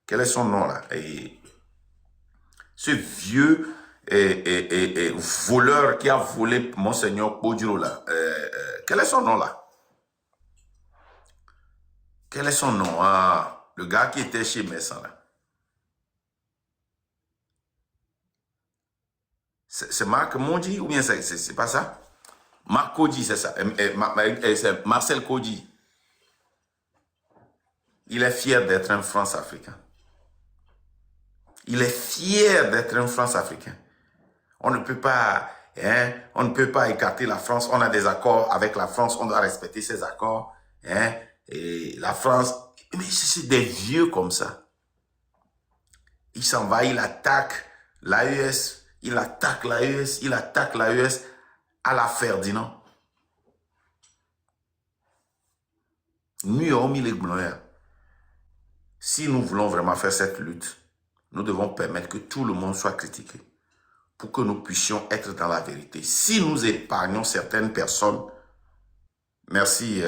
Quel est son nom là? Et ce vieux voleur qui a volé Monseigneur Kodjiro là. Quel est son nom là? Quel est son nom? Ah, le gars qui était chez Messan là. C'est Marc Mondi ou bien c'est pas ça? Marc Kodji, c'est ça. C'est Marcel Kodji. Il est fier d'être un France-Africain. Il est fier d'être un France-Africain. On ne peut pas, on ne peut pas écarter la France. On a des accords avec la France. On doit respecter ces accords. Et la France, mais c'est des vieux comme ça. Il s'en va, il attaque l'AES, il attaque l'AES, il attaque l'AES à la Ferdinand. Si nous voulons vraiment faire cette lutte, nous devons permettre que tout le monde soit critiqué pour que nous puissions être dans la vérité. Si nous épargnons certaines personnes, merci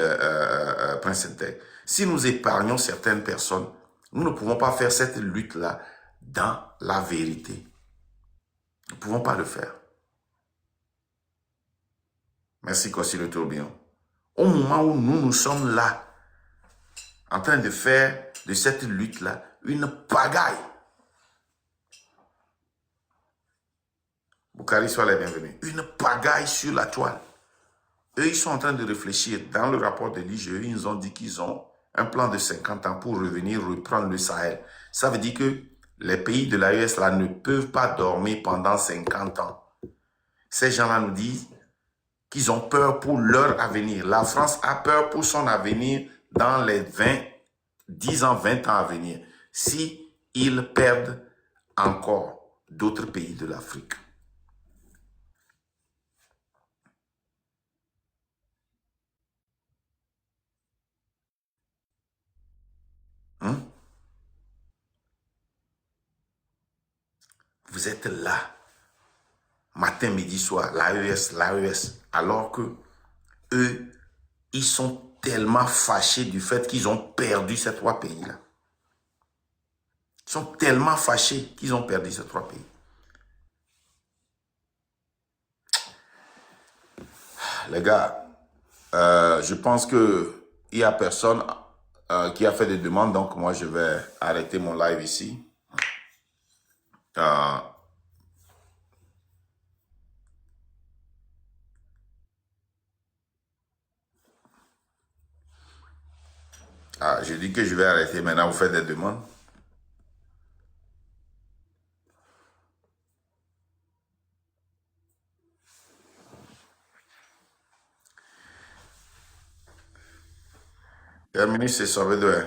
Prince Inter, si nous épargnons certaines personnes, nous ne pouvons pas faire cette lutte-là dans la vérité. Nous ne pouvons pas le faire. Merci Kossi le tourbillon. Au moment où nous sommes là, en train de faire de cette lutte-là une pagaille. Boukari, sois les bienvenus. Une pagaille sur la toile. Eux, ils sont en train de réfléchir. Dans le rapport de l'IGE, ils nous ont dit qu'ils ont un plan de 50 ans pour revenir reprendre le Sahel. Ça veut dire que les pays de l'AES là ne peuvent pas dormir pendant 50 ans. Ces gens-là nous disent qu'ils ont peur pour leur avenir. La France a peur pour son avenir dans les 10 ans, 20 ans à venir. Si ils perdent encore d'autres pays de l'Afrique. Vous êtes là, matin, midi, soir, l'AES, alors que eux, ils sont tellement fâchés du fait qu'ils ont perdu ces 3 pays-là. Ils sont tellement fâchés qu'ils ont perdu ces 3 pays. Les gars, je pense qu'il n'y a personne qui a fait des demandes, donc moi je vais arrêter mon live ici. Je dis que je vais arrêter maintenant, vous faites des demandes. Le ministre c'est sauvé de...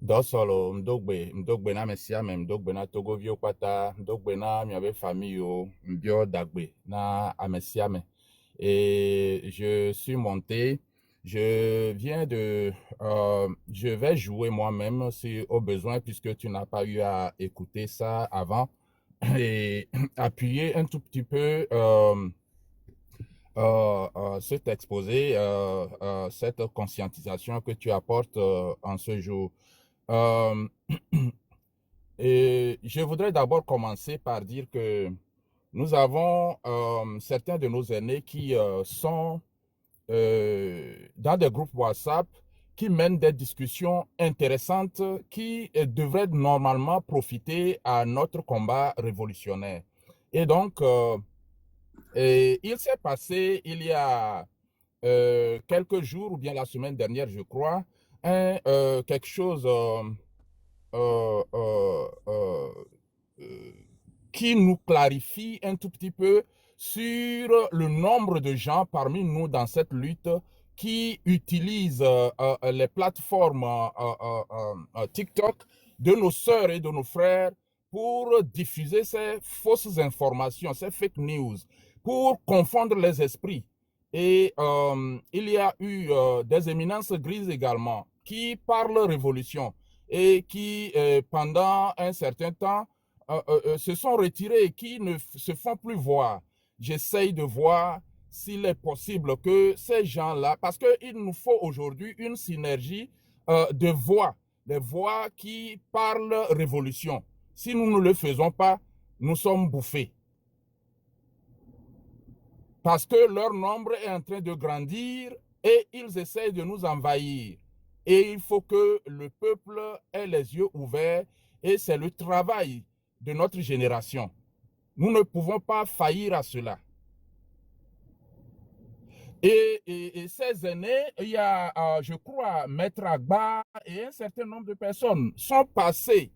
Dosolo mdogbe na mesiame mdogbe na togovio kwata mdogbe na miabe famille mbio dagbe na amesiame et je suis monté, je vais jouer moi-même si au besoin puisque tu n'as pas eu à écouter ça avant et appuyer un tout petit peu cet exposé, cette conscientisation que tu apportes en ce jour. Et je voudrais d'abord commencer par dire que nous avons certains de nos aînés qui sont dans des groupes WhatsApp qui mènent des discussions intéressantes qui devraient normalement profiter à notre combat révolutionnaire. Et donc, il s'est passé il y a quelques jours, ou bien la semaine dernière, je crois, quelque chose qui nous clarifie un tout petit peu sur le nombre de gens parmi nous dans cette lutte qui utilisent les plateformes TikTok de nos sœurs et de nos frères pour diffuser ces fausses informations, ces fake news, pour confondre les esprits. Et il y a eu des éminences grises également qui parlent révolution et qui, pendant un certain temps, se sont retirés et qui ne se font plus voir. J'essaye de voir s'il est possible que ces gens-là, parce qu'il nous faut aujourd'hui une synergie de voix des voix qui parlent révolution. Si nous ne le faisons pas, nous sommes bouffés. Parce que leur nombre est en train de grandir et ils essayent de nous envahir. Et il faut que le peuple ait les yeux ouverts et c'est le travail de notre génération. Nous ne pouvons pas faillir à cela. Et ces années, il y a, je crois, Maître Agba et un certain nombre de personnes sont passées,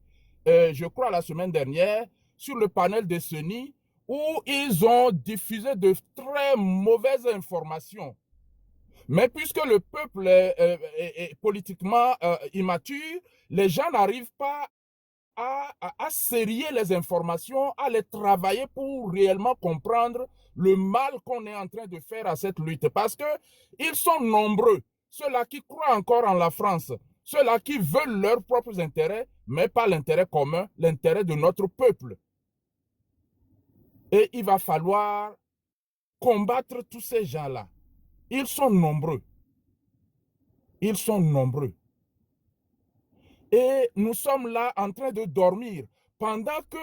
je crois, la semaine dernière, sur le panel de Sony, où ils ont diffusé de très mauvaises informations. Mais puisque le peuple est politiquement immature, les gens n'arrivent pas à serrer les informations, à les travailler pour réellement comprendre le mal qu'on est en train de faire à cette lutte. Parce qu'ils sont nombreux, ceux-là qui croient encore en la France, ceux-là qui veulent leurs propres intérêts, mais pas l'intérêt commun, l'intérêt de notre peuple. Et il va falloir combattre tous ces gens-là. Ils sont nombreux. Ils sont nombreux. Et nous sommes là en train de dormir pendant que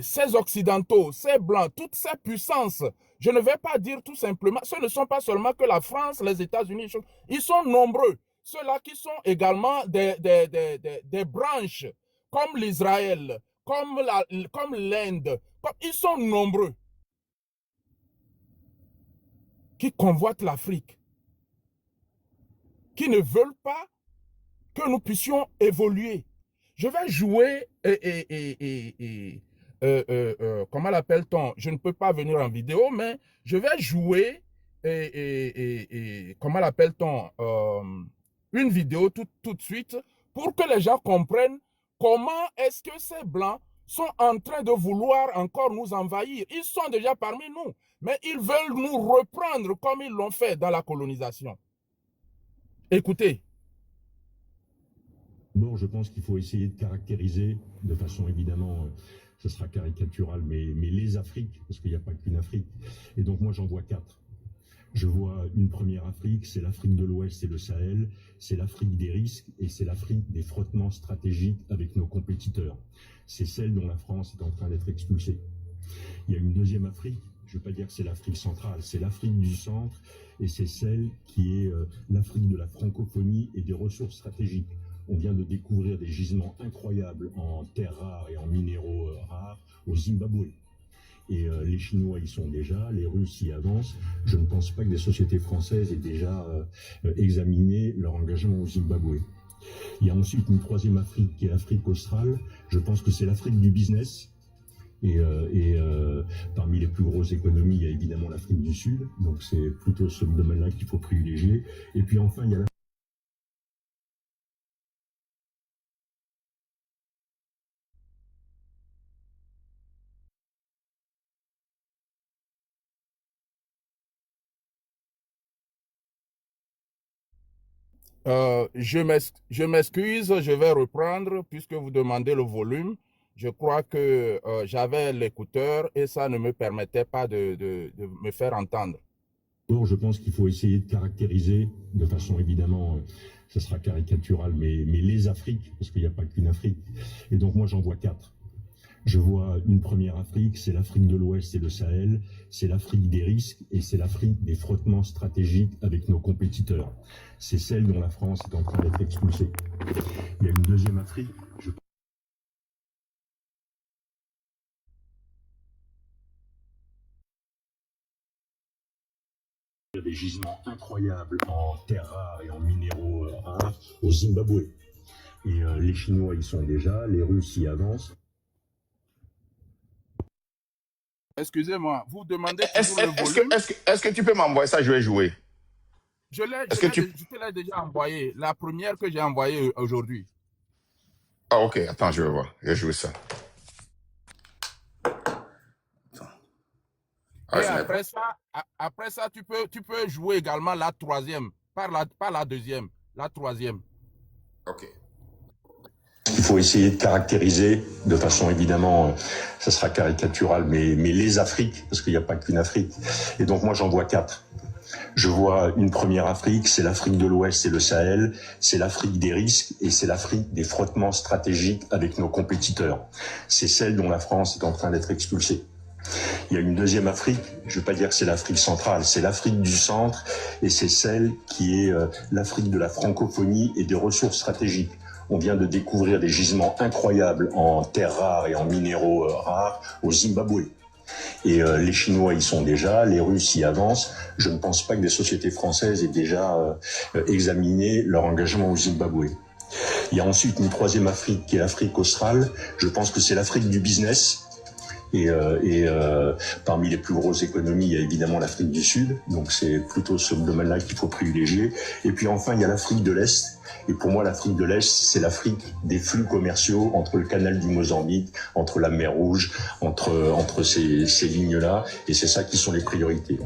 ces Occidentaux, ces Blancs, toutes ces puissances, je ne vais pas dire tout simplement, ce ne sont pas seulement que la France, les États-Unis, ils sont nombreux. Ceux-là qui sont également des branches, comme l'Israël, comme l'Inde, ils sont nombreux, qui convoitent l'Afrique, qui ne veulent pas que nous puissions évoluer. Je vais jouer comment l'appelle-t-on? Je ne peux pas venir en vidéo, mais je vais jouer comment l'appelle-t-on? Une vidéo tout de suite pour que les gens comprennent comment est-ce que ces Blancs sont en train de vouloir encore nous envahir. Ils sont déjà parmi nous, mais ils veulent nous reprendre comme ils l'ont fait dans la colonisation. Écoutez. Bon, je pense qu'il faut essayer de caractériser de façon évidemment, ce sera caricatural, mais les Afriques, parce qu'il n'y a pas qu'une Afrique. Et donc moi j'en vois 4. Je vois une première Afrique, c'est l'Afrique de l'Ouest et le Sahel, c'est l'Afrique des risques et c'est l'Afrique des frottements stratégiques avec nos compétiteurs. C'est celle dont la France est en train d'être expulsée. Il y a une deuxième Afrique, je ne veux pas dire que c'est l'Afrique centrale, c'est l'Afrique du centre et c'est celle qui est l'Afrique de la francophonie et des ressources stratégiques. On vient de découvrir des gisements incroyables en terres rares et en minéraux rares au Zimbabwe. Et les Chinois y sont déjà, les Russes y avancent. Je ne pense pas que des sociétés françaises aient déjà examiné leur engagement au Zimbabwe. Il y a ensuite une troisième Afrique qui est l'Afrique australe. Je pense que c'est l'Afrique du business. Et parmi les plus grosses économies, il y a évidemment l'Afrique du Sud. Donc c'est plutôt ce domaine-là qu'il faut privilégier. Et puis enfin, il y a Je m'excuse, je vais reprendre puisque vous demandez le volume. Je crois que j'avais l'écouteur et ça ne me permettait pas de me faire entendre. Bon, je pense qu'il faut essayer de caractériser de façon évidemment, ce sera caricatural, mais les Afriques, parce qu'il n'y a pas qu'une Afrique. Et donc moi j'en vois 4. Je vois une première Afrique, c'est l'Afrique de l'Ouest et le Sahel, c'est l'Afrique des risques et c'est l'Afrique des frottements stratégiques avec nos compétiteurs. C'est celle dont la France est en train d'être expulsée. Il y a une deuxième Afrique, il y a des gisements incroyables en terres rares et en minéraux rares au Zimbabwe. Et les Chinois y sont déjà, les Russes y avancent. Excusez-moi, vous demandez toujours le volume. Est-ce que tu peux m'envoyer ça, je vais jouer? Je te l'ai déjà envoyé, la première que j'ai envoyée aujourd'hui. Ah ok, attends, je vais voir, je vais jouer ça. Et après ça, tu peux jouer également la troisième, pas la deuxième, la troisième. Ok. Il faut essayer de caractériser de façon évidemment, ça sera caricatural, mais les Afriques, parce qu'il n'y a pas qu'une Afrique. Et donc moi j'en vois 4. Je vois une première Afrique, c'est l'Afrique de l'Ouest et le Sahel, c'est l'Afrique des risques et c'est l'Afrique des frottements stratégiques avec nos compétiteurs. C'est celle dont la France est en train d'être expulsée. Il y a une deuxième Afrique, je ne vais pas dire que c'est l'Afrique centrale, c'est l'Afrique du centre et c'est celle qui est l'Afrique de la francophonie et des ressources stratégiques. On vient de découvrir des gisements incroyables en terres rares et en minéraux rares au Zimbabwe. Et les Chinois y sont déjà, les Russes y avancent. Je ne pense pas que des sociétés françaises aient déjà examiné leur engagement au Zimbabwe. Il y a ensuite une troisième Afrique qui est l'Afrique australe. Je pense que c'est l'Afrique du business. Et parmi les plus grosses économies, il y a évidemment l'Afrique du Sud. Donc c'est plutôt ce domaine-là qu'il faut privilégier. Et puis enfin, il y a l'Afrique de l'Est. Et pour moi, l'Afrique de l'Est, c'est l'Afrique des flux commerciaux entre le canal du Mozambique, entre la mer Rouge, entre ces lignes-là. Et c'est ça qui sont les priorités.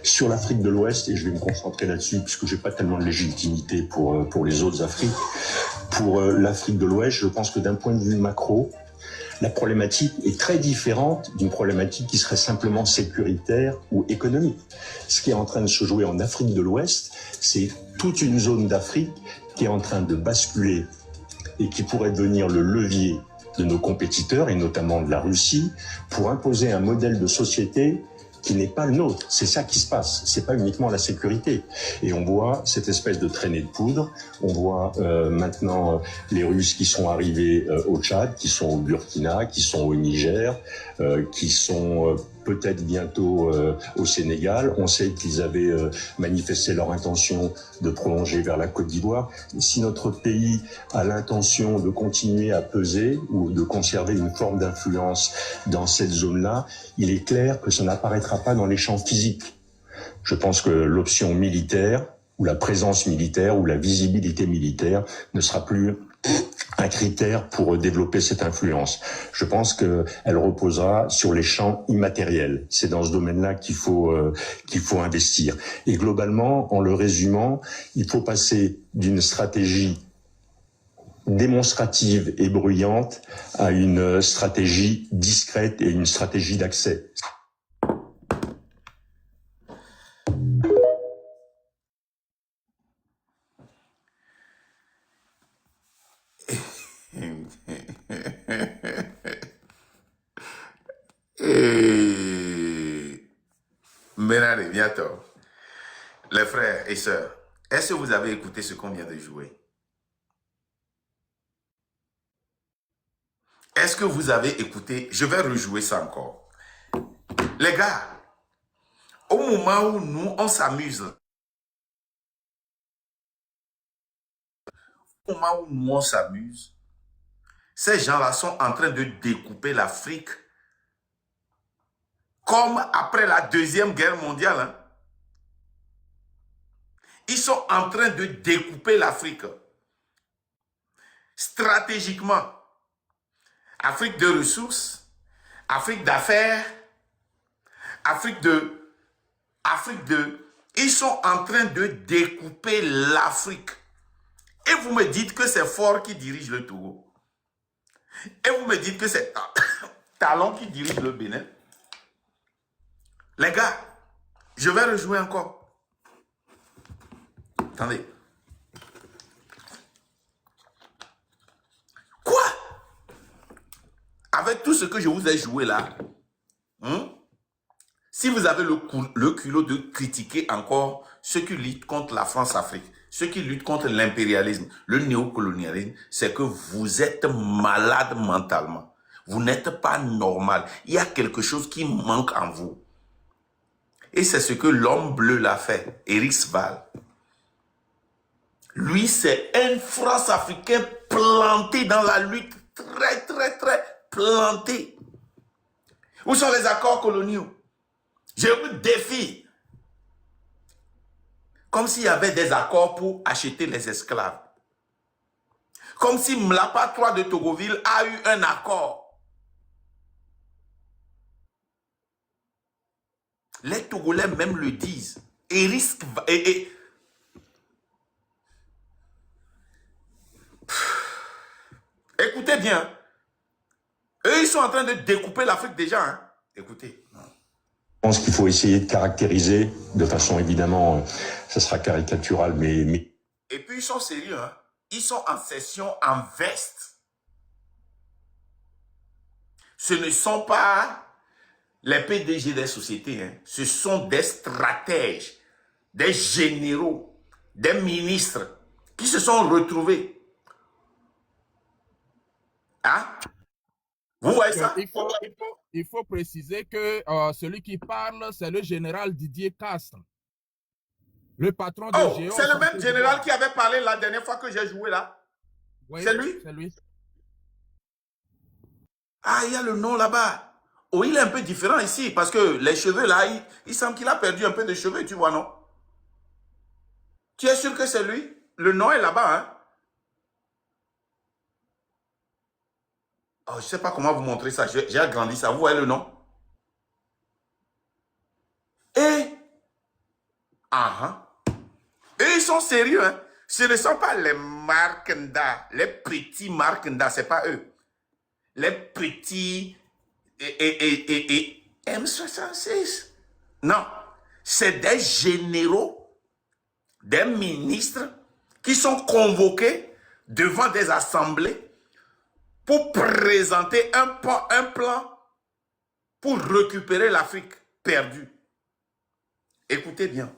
Sur l'Afrique de l'Ouest, et je vais me concentrer là-dessus puisque j'ai pas tellement de légitimité pour les autres Afriques. Pour l'Afrique de l'Ouest, je pense que d'un point de vue macro, la problématique est très différente d'une problématique qui serait simplement sécuritaire ou économique. Ce qui est en train de se jouer en Afrique de l'Ouest, c'est toute une zone d'Afrique qui est en train de basculer et qui pourrait devenir le levier de nos compétiteurs, et notamment de la Russie, pour imposer un modèle de société qui n'est pas le nôtre. C'est ça qui se passe. C'est pas uniquement la sécurité. Et on voit cette espèce de traînée de poudre. On voit maintenant les Russes qui sont arrivés au Tchad, qui sont au Burkina, qui sont au Niger, qui sont peut-être bientôt au Sénégal. On sait qu'ils avaient manifesté leur intention de prolonger vers la Côte d'Ivoire. Si notre pays a l'intention de continuer à peser ou de conserver une forme d'influence dans cette zone-là, il est clair que ça n'apparaîtra pas dans les champs physiques. Je pense que l'option militaire ou la présence militaire ou la visibilité militaire ne sera plus un critère pour développer cette influence. Je pense qu'elle reposera sur les champs immatériels. C'est dans ce domaine-là qu'il faut investir. Et globalement, en le résumant, il faut passer d'une stratégie démonstrative et bruyante à une stratégie discrète et une stratégie d'accès. Et Ménard, bientôt. Les frères et sœurs, est-ce que vous avez écouté ce qu'on vient de jouer? Est-ce que vous avez écouté? Je vais rejouer ça encore. Les gars, au moment où nous, on s'amuse, au moment où nous, on s'amuse, ces gens-là sont en train de découper l'Afrique comme après la Deuxième Guerre mondiale. Hein. Ils sont en train de découper l'Afrique stratégiquement. Afrique de ressources, Afrique d'affaires, Afrique de... Ils sont en train de découper l'Afrique. Et vous me dites que c'est Fort qui dirige le Togo. Et vous me dites que c'est Talon qui dirige le Bénin. Les gars, je vais rejouer encore. Attendez. Quoi? Avec tout ce que je vous ai joué là, si vous avez le culot de critiquer encore ceux qui luttent contre la France-Afrique, ceux qui luttent contre l'impérialisme, le néocolonialisme, c'est que vous êtes malade mentalement. Vous n'êtes pas normal. Il y a quelque chose qui manque en vous. Et c'est ce que l'homme bleu l'a fait, Éric Sval. Lui, c'est un France-Africain planté dans la lutte, très, très, très planté. Où sont les accords coloniaux? Je vous défie. Comme s'il y avait des accords pour acheter les esclaves. Comme si Mlapa III de Togoville a eu un accord. Les Togolais même le disent. Écoutez bien. Eux, ils sont en train de découper l'Afrique déjà. Hein. Écoutez. pense qu'il faut essayer de caractériser de façon évidemment, ça sera caricatural, mais... Et puis ils sont sérieux, hein? Ils sont en session en veste. Ce ne sont pas les PDG des sociétés, hein. Ce sont des stratèges, des généraux, des ministres qui se sont retrouvés. Hein? Vous voyez ça? Il faut préciser que celui qui parle, c'est le général Didier Castres, le patron de Oh, Géo. c'est le même général qui avait parlé la dernière fois que j'ai joué là. Oui, c'est lui? C'est lui. Ah, il y a le nom là-bas. Oh, il est un peu différent ici parce que les cheveux là, il semble qu'il a perdu un peu de cheveux, tu vois, non? Tu es sûr que c'est lui? Le nom est là-bas, hein? Oh, je ne sais pas comment vous montrer ça. J'ai agrandi ça. Vous voyez le nom? Et... Et ils sont sérieux, hein? Ce ne sont pas les Markenda, les petits Markenda, ce n'est pas eux. Les petits M66. Non, c'est des généraux, des ministres qui sont convoqués devant des assemblées pour présenter un plan pour récupérer l'Afrique perdue. Écoutez bien.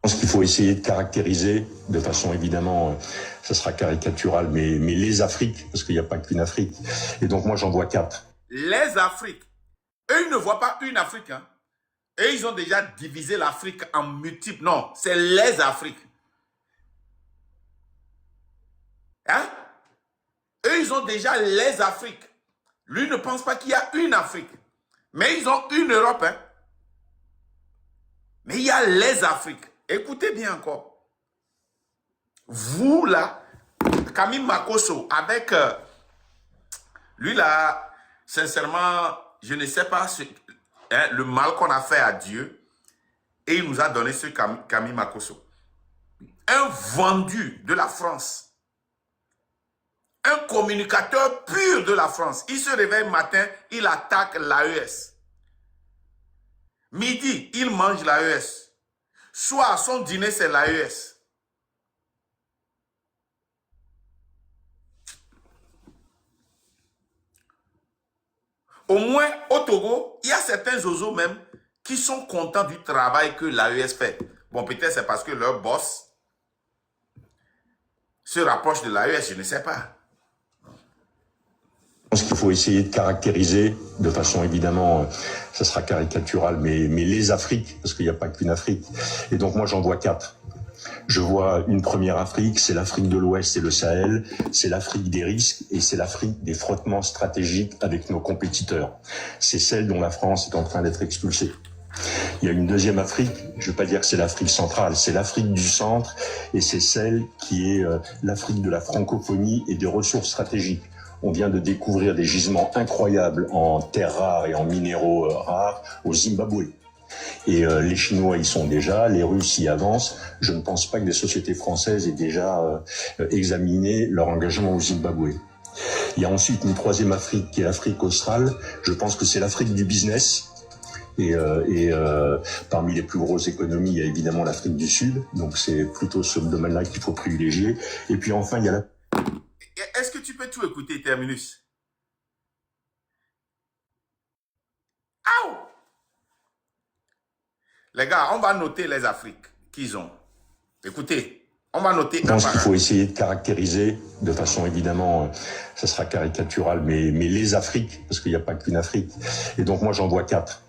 Je pense qu'il faut essayer de caractériser de façon évidemment, ça sera caricatural, mais les Afriques, parce qu'il n'y a pas qu'une Afrique. Et donc moi j'en vois 4. Les Afriques. Eux, ils ne voient pas une Afrique. Hein. Eux, ils ont déjà divisé l'Afrique en multiples. Non, c'est les Afriques. Hein? Eux, ils ont déjà les Afriques. Lui ne pense pas qu'il y a une Afrique. Mais ils ont une Europe. Hein? Mais il y a les Afriques. Écoutez bien encore. Vous, là, Camille Makosso, avec lui, là, sincèrement, je ne sais pas le mal qu'on a fait à Dieu. Et il nous a donné ce Camille Makosso. Un vendu de la France. Un communicateur pur de la France. Il se réveille matin, il attaque l'AES. Midi, il mange l'AES. Soir, son dîner, c'est l'AES. Au moins, au Togo, il y a certains zozos même qui sont contents du travail que l'AES fait. Bon, peut-être c'est parce que leur boss se rapproche de l'AES, je ne sais pas. Je pense qu'il faut essayer de caractériser de façon évidemment, ça sera caricatural, mais les Afriques, parce qu'il n'y a pas qu'une Afrique. Et donc moi j'en vois 4. Je vois une première Afrique, c'est l'Afrique de l'Ouest et le Sahel, c'est l'Afrique des risques et c'est l'Afrique des frottements stratégiques avec nos compétiteurs. C'est celle dont la France est en train d'être expulsée. Il y a une deuxième Afrique, je ne veux pas dire que c'est l'Afrique centrale, c'est l'Afrique du centre et c'est celle qui est l'Afrique de la francophonie et des ressources stratégiques. On vient de découvrir des gisements incroyables en terres rares et en minéraux rares au Zimbabwe. Et les Chinois y sont déjà, les Russes y avancent. Je ne pense pas que des sociétés françaises aient déjà examiné leur engagement au Zimbabwe. Il y a ensuite une troisième Afrique qui est l'Afrique australe. Je pense que c'est l'Afrique du business. Et parmi les plus grosses économies, il y a évidemment l'Afrique du Sud. Donc c'est plutôt ce domaine-là qu'il faut privilégier. Et puis enfin, il y a la... Est-ce que tu peux tout écouter, Terminus? Aouh! Les gars, on va noter les Afriques qu'ils ont. Écoutez, on va noter. Je pense qu'il faut essayer de caractériser de façon évidemment, ça sera caricatural, mais les Afriques, parce qu'il n'y a pas qu'une Afrique. Et donc moi j'en vois 4.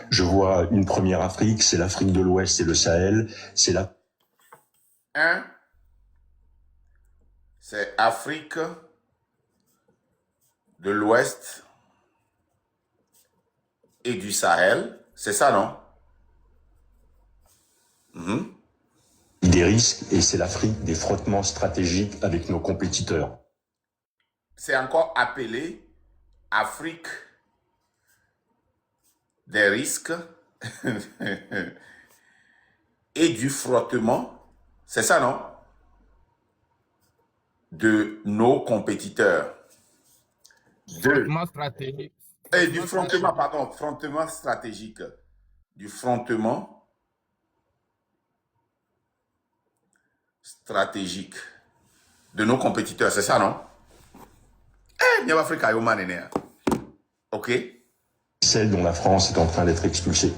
Je vois une première Afrique, c'est l'Afrique de l'Ouest et le Sahel, c'est la... C'est Afrique de l'Ouest et du Sahel. C'est ça, non? Des risques et c'est l'Afrique des frottements stratégiques avec nos compétiteurs. C'est encore appelé Afrique des risques et du frottement. C'est ça, non? De nos compétiteurs. Frottement stratégique Et du frontement, pardon, frontement stratégique. Du frontement stratégique de nos compétiteurs, c'est ça, non? Eh, bien, Afrique, ok? Celle dont la France est en train d'être expulsée.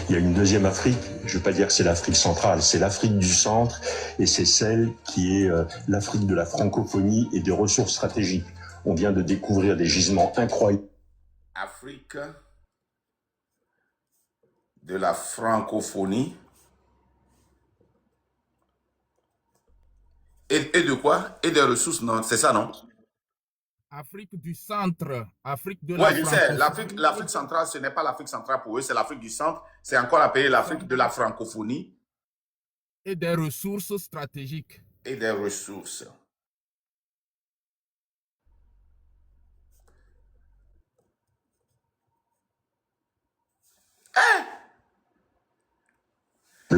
Il y a une deuxième Afrique, je ne veux pas dire que c'est l'Afrique centrale, c'est l'Afrique du centre, et c'est celle qui est l'Afrique de la francophonie et des ressources stratégiques. On vient de découvrir des gisements incroyables. Afrique de la francophonie et de quoi? Et des ressources, non? C'est ça, non? Afrique du centre, Afrique de la Ouais, je sais. francophonie L'Afrique centrale, ce n'est pas l'Afrique centrale pour eux, c'est l'Afrique du centre. C'est encore appelé l'Afrique de la francophonie et des ressources stratégiques. et des ressources.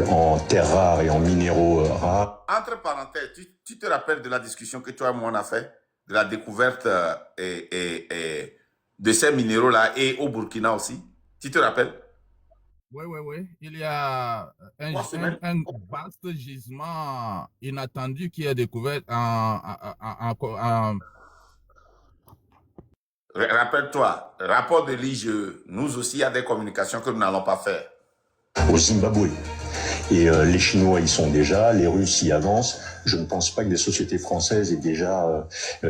En terres rares et en minéraux rares. Entre parenthèses, tu te rappelles de la discussion que toi et moi on a fait, de la découverte et de ces minéraux-là et au Burkina aussi? Tu te rappelles? Oui. Il y a un vaste gisement inattendu qui est découvert Rappelle-toi, rapport de l'IGE, nous aussi, il y a des communications que nous n'allons pas faire. Au Zimbabwe. Et les Chinois y sont déjà, les Russes y avancent. Je ne pense pas que des sociétés françaises aient déjà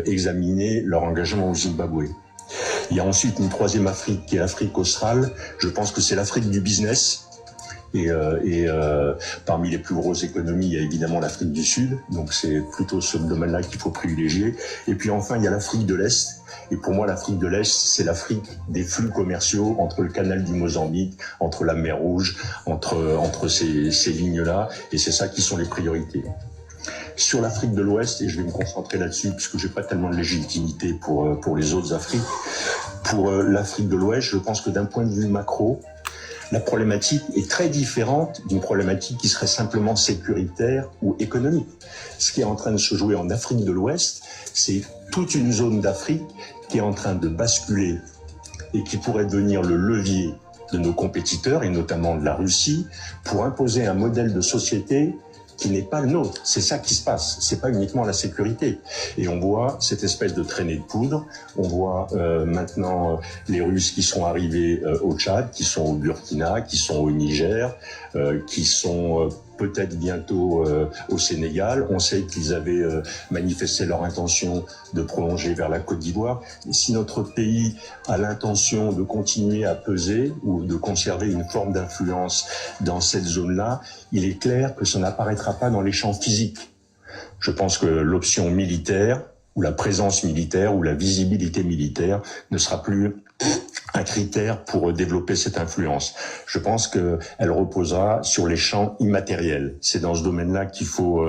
examiné leur engagement au Zimbabwe. Il y a ensuite une troisième Afrique qui est l'Afrique australe. Je pense que c'est l'Afrique du business. Et parmi les plus grosses économies, il y a évidemment l'Afrique du Sud. Donc c'est plutôt ce domaine-là qu'il faut privilégier. Et puis enfin, il y a l'Afrique de l'Est. Et pour moi, l'Afrique de l'Est, c'est l'Afrique des flux commerciaux entre le canal du Mozambique, entre la mer Rouge, entre ces lignes-là. Et c'est ça qui sont les priorités. Sur l'Afrique de l'Ouest, et je vais me concentrer là-dessus, puisque j'ai pas tellement de légitimité pour les autres Afriques. Pour l'Afrique de l'Ouest, je pense que d'un point de vue macro, la problématique est très différente d'une problématique qui serait simplement sécuritaire ou économique. Ce qui est en train de se jouer en Afrique de l'Ouest, c'est toute une zone d'Afrique qui est en train de basculer et qui pourrait devenir le levier de nos compétiteurs, et notamment de la Russie, pour imposer un modèle de société qui n'est pas le nôtre. C'est ça qui se passe. C'est pas uniquement la sécurité. Et on voit cette espèce de traînée de poudre. On voit maintenant les Russes qui sont arrivés au Tchad, qui sont au Burkina, qui sont au Niger, qui sont peut-être bientôt au Sénégal. On sait qu'ils avaient manifesté leur intention de prolonger vers la Côte d'Ivoire. Et si notre pays a l'intention de continuer à peser ou de conserver une forme d'influence dans cette zone-là, il est clair que ça n'apparaîtra pas dans les champs physiques. Je pense que l'option militaire, ou la présence militaire, ou la visibilité militaire ne sera plus un critère pour développer cette influence. Je pense qu'elle reposera sur les champs immatériels. C'est dans ce domaine-là qu'il faut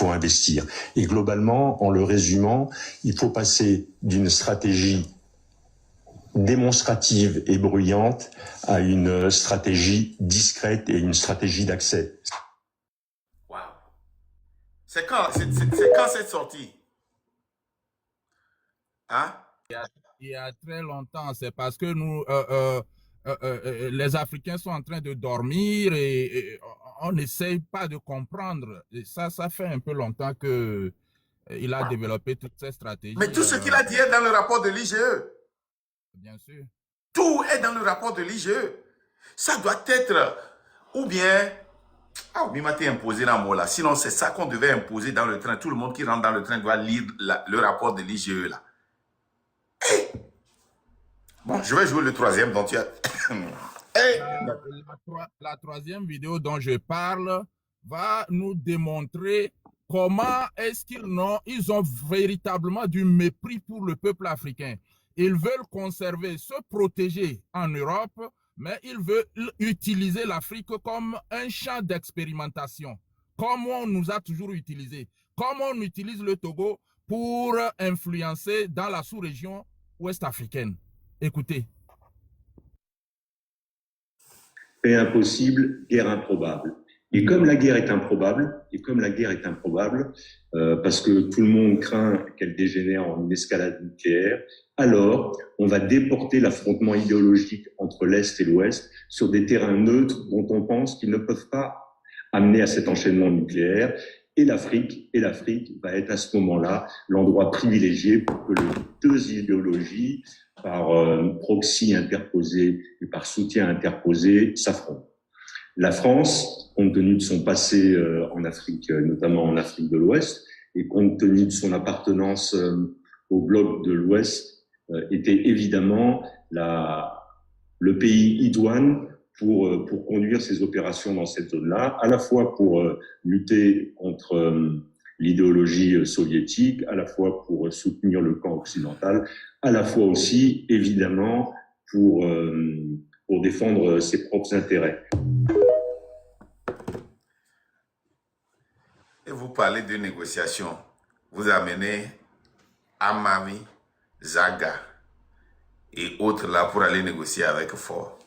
investir. Et globalement, en le résumant, il faut passer d'une stratégie démonstrative et bruyante à une stratégie discrète et une stratégie d'accès. Wow. C'est quand cette sortie? Hein? Il y a très longtemps. C'est parce que nous, les Africains sont en train de dormir et on n'essaye pas de comprendre. Et ça fait un peu longtemps que il a développé toutes ces stratégies. Mais tout ce qu'il a dit est dans le rapport de l'IGE. Bien sûr. Tout est dans le rapport de l'IGE. Ça doit être, ou bien, m'a imposé dans mot là. Sinon, c'est ça qu'on devait imposer dans le train. Tout le monde qui rentre dans le train doit lire le rapport de l'IGE là. Hey. Bon, je vais jouer le troisième dont tu as... Hey. La troisième vidéo dont je parle va nous démontrer comment est-ce qu'ils ont véritablement du mépris pour le peuple africain. Ils veulent conserver, se protéger en Europe, mais ils veulent utiliser l'Afrique comme un champ d'expérimentation, comme on nous a toujours utilisé, comme on utilise le Togo pour influencer dans la sous-région ouest africaine. Écoutez. Paix impossible, guerre improbable. Et comme la guerre est improbable, parce que tout le monde craint qu'elle dégénère en une escalade nucléaire, alors on va déporter l'affrontement idéologique entre l'Est et l'Ouest sur des terrains neutres dont on pense qu'ils ne peuvent pas amener à cet enchaînement nucléaire. Et l'Afrique va être à ce moment-là l'endroit privilégié pour que les deux idéologies, par proxy interposé et par soutien interposé, s'affrontent. La France, compte tenu de son passé en Afrique, notamment en Afrique de l'Ouest, et compte tenu de son appartenance au bloc de l'Ouest, était évidemment le pays idoine pour conduire ses opérations dans cette zone-là, à la fois pour lutter contre l'idéologie soviétique, à la fois pour soutenir le camp occidental, à la fois aussi, évidemment, pour défendre ses propres intérêts. Et vous parlez de négociation. Vous amenez Amami, Zaga et autres là pour aller négocier avec Ford.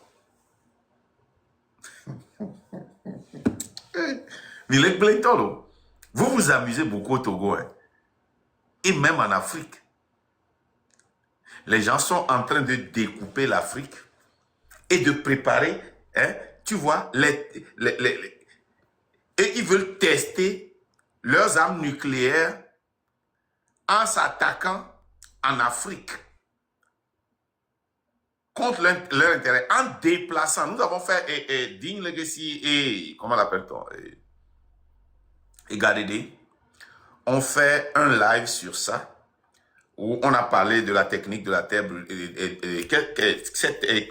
Milek Blaitolo, vous vous amusez beaucoup au Togo, hein? Et même en Afrique. Les gens sont en train de découper l'Afrique et de préparer, hein, tu vois, et ils veulent tester leurs armes nucléaires en s'attaquant en Afrique contre leur intérêt, en déplaçant. Nous avons fait Digne Legacy et, comment l'appelle-t-on, et GADD. On fait un live sur ça, où on a parlé de la technique de la terre brûlée.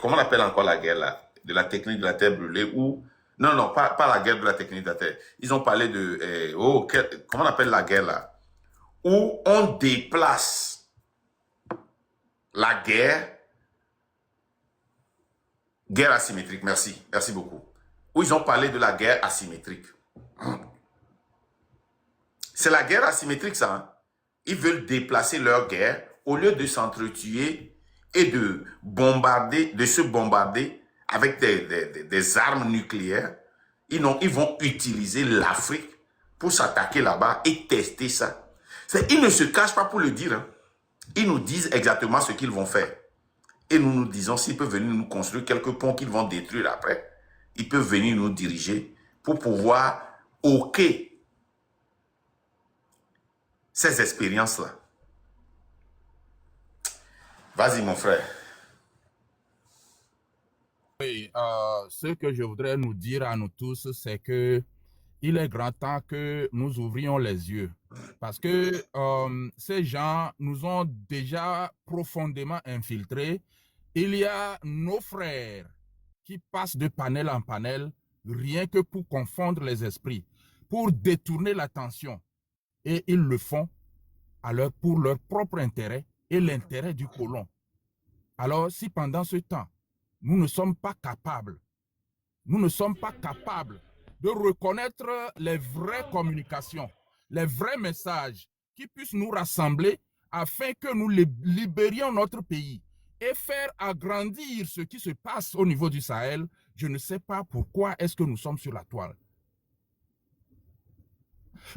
Comment on appelle encore la guerre là? De la technique de la terre brûlée, ou... Non, pas la guerre de la technique de la terre. Ils ont parlé de... comment on appelle la guerre là? Où on déplace la guerre asymétrique. Merci beaucoup. Où ils ont parlé de la guerre asymétrique. C'est la guerre asymétrique, ça. Hein? Ils veulent déplacer leur guerre au lieu de s'entretuer et de se bombarder avec des armes nucléaires. Ils vont utiliser l'Afrique pour s'attaquer là-bas et tester ça. Ils ne se cachent pas pour le dire. Hein. Ils nous disent exactement ce qu'ils vont faire. Et nous nous disons, s'ils peuvent venir nous construire quelques ponts qu'ils vont détruire après, ils peuvent venir nous diriger pour pouvoir hoquer ces expériences-là. Vas-y, mon frère. Oui, ce que je voudrais nous dire à nous tous, c'est que il est grand temps que nous ouvrions les yeux. Parce que ces gens nous ont déjà profondément infiltrés. Il y a nos frères qui passent de panel en panel, rien que pour confondre les esprits, pour détourner l'attention. Et ils le font pour leur propre intérêt et l'intérêt du colon. Alors, si pendant ce temps, nous ne sommes pas capables de reconnaître les vraies communications, les vrais messages qui puissent nous rassembler afin que nous libérions notre pays et faire agrandir ce qui se passe au niveau du Sahel, je ne sais pas pourquoi est-ce que nous sommes sur la toile.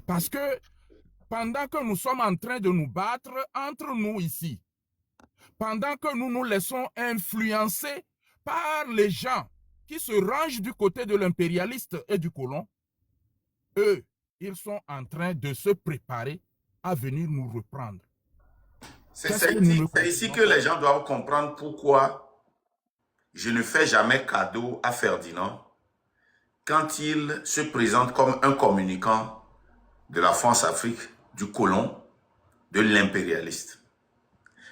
Parce que pendant que nous sommes en train de nous battre entre nous ici, pendant que nous nous laissons influencer par les gens qui se rangent du côté de l'impérialiste et du colon, eux, ils sont en train de se préparer à venir nous reprendre. C'est ici que les gens doivent comprendre pourquoi je ne fais jamais cadeau à Ferdinand quand il se présente comme un communicant de la France-Afrique, du colon, de l'impérialiste.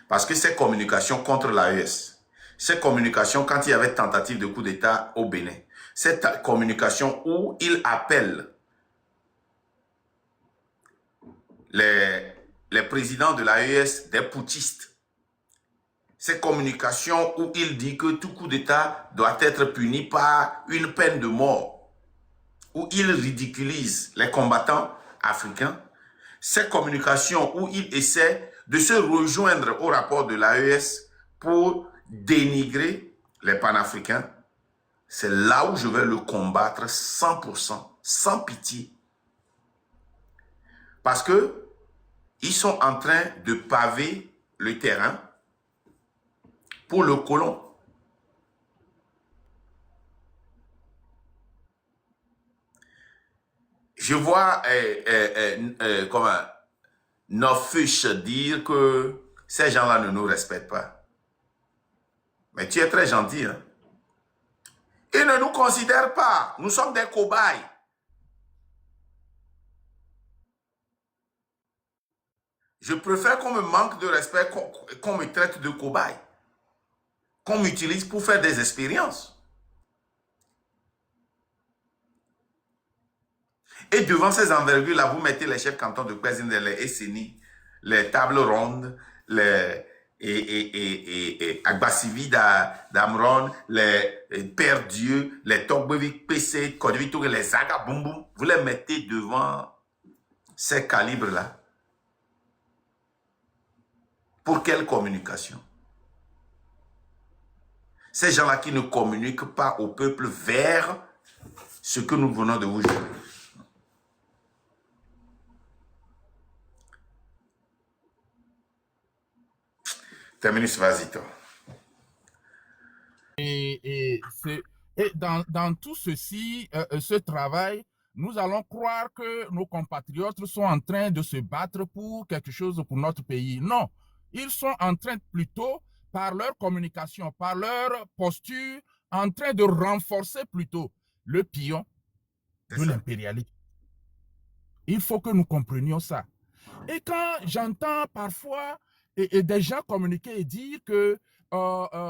Parce que ces communications contre l'AES, ces communications quand il y avait tentative de coup d'État au Bénin, cette communication où il appelle les présidents de l'AES des putschistes, ces communications où il dit que tout coup d'État doit être puni par une peine de mort, où il ridiculise les combattants africains, ces communications où il essaie de se rejoindre au rapport de l'AES pour dénigrer les panafricains, c'est là où je vais le combattre 100%, sans pitié. Parce que ils sont en train de paver le terrain pour le colon. Je vois comment Nofish dire que ces gens-là ne nous respectent pas. Mais tu es très gentil, hein? Ils ne nous considèrent pas. Nous sommes des cobayes. Je préfère qu'on me manque de respect, qu'on me traite de cobaye, qu'on m'utilise pour faire des expériences. Et devant ces envergures-là, vous mettez les chefs cantons de Kwazine, les SNI, les tables rondes, les Agbasivi d'Amron, les Père Dieu, les Togbevik PC, Kodvitou, les Zaga Boum Boum. Vous les mettez devant ces calibres-là. Pour quelle communication? Ces gens-là qui ne communiquent pas au peuple vers ce que nous venons de vous jouer. Terminus, vas-y, toi. Et dans tout ceci, ce travail, nous allons croire que nos compatriotes sont en train de se battre pour quelque chose pour notre pays. Non, ils sont en train plutôt, par leur communication, par leur posture, en train de renforcer plutôt le pion de l'impérialisme. Il faut que nous comprenions ça. Et quand j'entends parfois des gens communiquer et dire que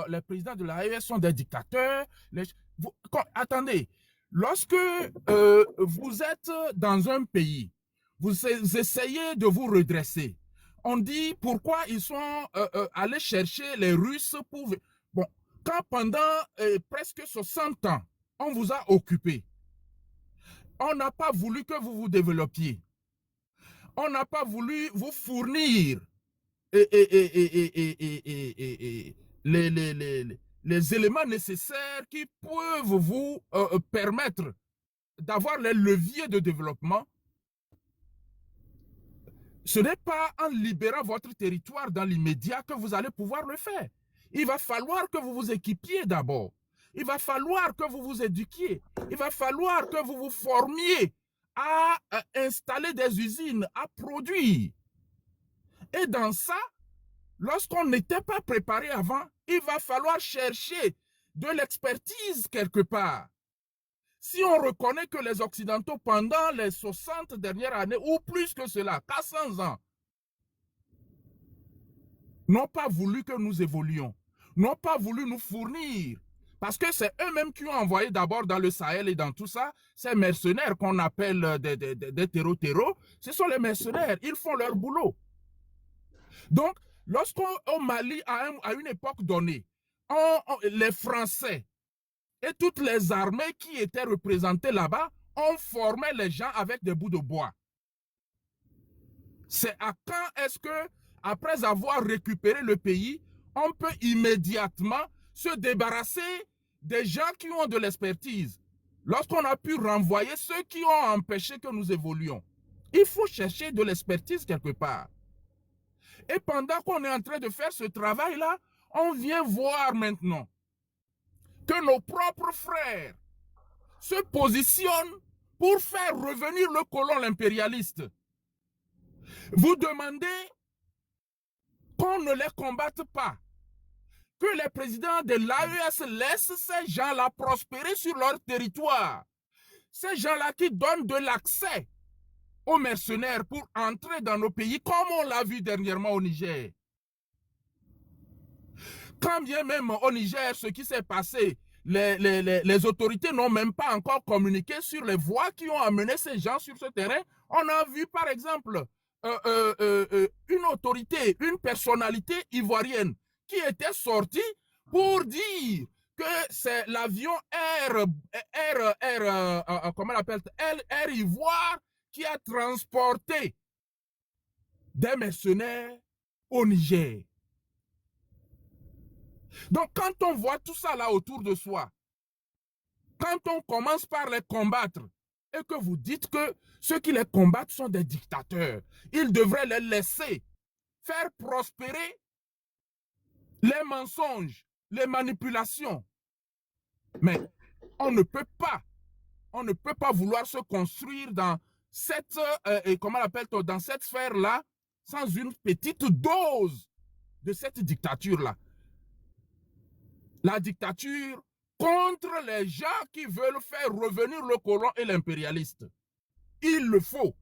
les présidents de l'AES sont des dictateurs, attendez, lorsque vous êtes dans un pays, vous essayez de vous redresser, on dit pourquoi ils sont allés chercher les Russes pour... Bon, quand pendant presque 60 ans, on vous a occupé, on n'a pas voulu que vous vous développiez. On n'a pas voulu vous fournir les éléments nécessaires qui peuvent vous permettre d'avoir les leviers de développement. Ce n'est pas en libérant votre territoire dans l'immédiat que vous allez pouvoir le faire. Il va falloir que vous vous équipiez d'abord. Il va falloir que vous vous éduquiez. Il va falloir que vous vous formiez à installer des usines, à produire. Et dans ça, lorsqu'on n'était pas préparé avant, il va falloir chercher de l'expertise quelque part. Si on reconnaît que les Occidentaux, pendant les 60 dernières années, ou plus que cela, 400 ans, n'ont pas voulu que nous évoluions, n'ont pas voulu nous fournir. Parce que c'est eux-mêmes qui ont envoyé d'abord dans le Sahel et dans tout ça, ces mercenaires qu'on appelle des terreaux, ce sont les mercenaires, ils font leur boulot. Donc, lorsqu'au Mali, à une époque donnée, les Français et toutes les armées qui étaient représentées là-bas ont formé les gens avec des bouts de bois. C'est à quand est-ce que, après avoir récupéré le pays, on peut immédiatement se débarrasser des gens qui ont de l'expertise, lorsqu'on a pu renvoyer ceux qui ont empêché que nous évoluions? Il faut chercher de l'expertise quelque part. Et pendant qu'on est en train de faire ce travail-là, on vient voir maintenant que nos propres frères se positionnent pour faire revenir le colon impérialiste. Vous demandez qu'on ne les combatte pas, que les présidents de l'AES laissent ces gens-là prospérer sur leur territoire. Ces gens-là qui donnent de l'accès aux mercenaires pour entrer dans nos pays, comme on l'a vu dernièrement au Niger. Quand bien même au Niger, ce qui s'est passé, les autorités n'ont même pas encore communiqué sur les voies qui ont amené ces gens sur ce terrain. On a vu par exemple une autorité, une personnalité ivoirienne qui était sortie pour dire que c'est l'avion comment on appelle, Air Ivoire qui a transporté des mercenaires au Niger. Donc, quand on voit tout ça là autour de soi, Quand on commence par les combattre et que vous dites que ceux qui les combattent sont des dictateurs, ils devraient les laisser faire prospérer les mensonges, les manipulations. Mais on ne peut pas vouloir se construire dans cette, comment l'appelle-t-on, dans cette sphère-là sans une petite dose de cette dictature-là. La dictature contre les gens qui veulent faire revenir le colon et l'impérialiste. Il le faut.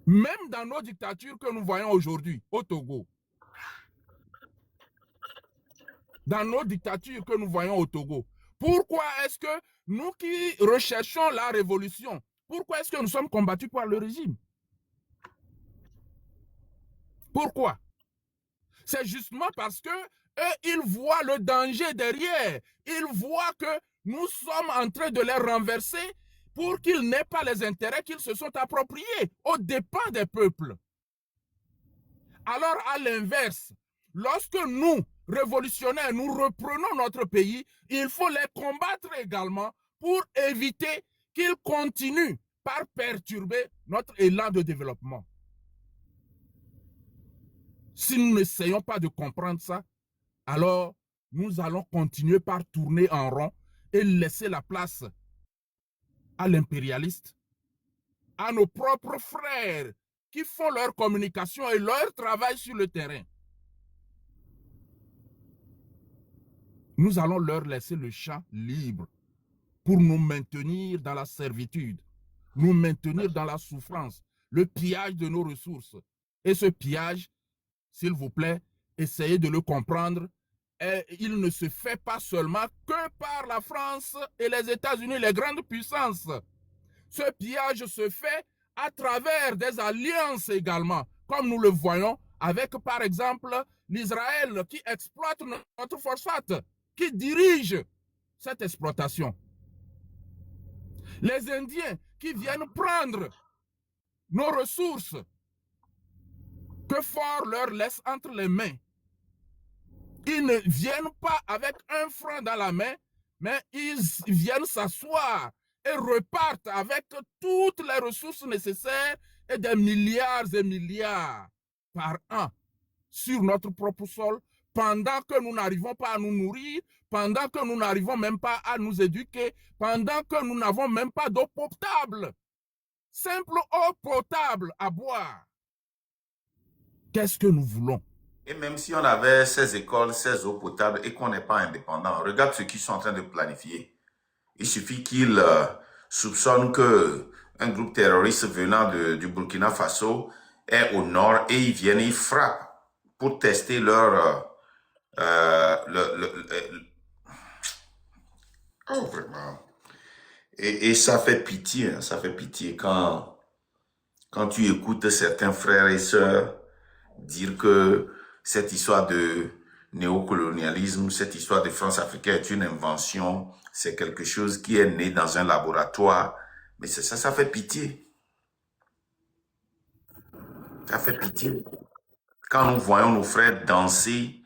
Même dans nos dictatures que nous voyons aujourd'hui au Togo. Dans nos dictatures que nous voyons au Togo. Pourquoi est-ce que nous qui recherchons la révolution, pourquoi est-ce que nous sommes combattus par le régime? Pourquoi? C'est justement parce que eux, ils voient le danger derrière. Ils voient que nous sommes en train de les renverser pour qu'ils n'aient pas les intérêts qu'ils se sont appropriés aux dépens des peuples. Alors, à l'inverse, lorsque nous, révolutionnaires, nous reprenons notre pays, il faut les combattre également pour éviter qu'ils continuent par perturber notre élan de développement. Si nous n'essayons pas de comprendre ça, alors nous allons continuer par tourner en rond et laisser la place à l'impérialiste, à nos propres frères qui font leur communication et leur travail sur le terrain. Nous allons leur laisser le champ libre pour nous maintenir dans la servitude, nous maintenir dans la souffrance, le pillage de nos ressources. Et ce pillage, s'il vous plaît, essayez de le comprendre. Et il ne se fait pas seulement que par la France et les États-Unis, les grandes puissances. Ce pillage se fait à travers des alliances également, comme nous le voyons avec, par exemple, l'Israël qui exploite notre phosphate, qui dirige cette exploitation. Les Indiens qui viennent prendre nos ressources que Fort leur laisse entre les mains. Ils ne viennent pas avec un franc dans la main, mais ils viennent s'asseoir et repartent avec toutes les ressources nécessaires et des milliards et milliards par an sur notre propre sol, pendant que nous n'arrivons pas à nous nourrir, pendant que nous n'arrivons même pas à nous éduquer, pendant que nous n'avons même pas d'eau potable, simple eau potable à boire. Qu'est-ce que nous voulons? Et même si on avait ces écoles, ces eaux potables et qu'on n'est pas indépendant, regarde ce qu'ils sont en train de planifier. Il suffit qu'ils soupçonnent que un groupe terroriste venant du Burkina Faso est au nord et ils viennent, ils frappent pour tester leur... oh, vraiment. Et ça fait pitié, hein, ça fait pitié quand tu écoutes certains frères et sœurs dire que cette histoire de néocolonialisme, cette histoire de France africaine est une invention, c'est quelque chose qui est né dans un laboratoire. Mais ça fait pitié. Ça fait pitié. Quand nous voyons nos frères danser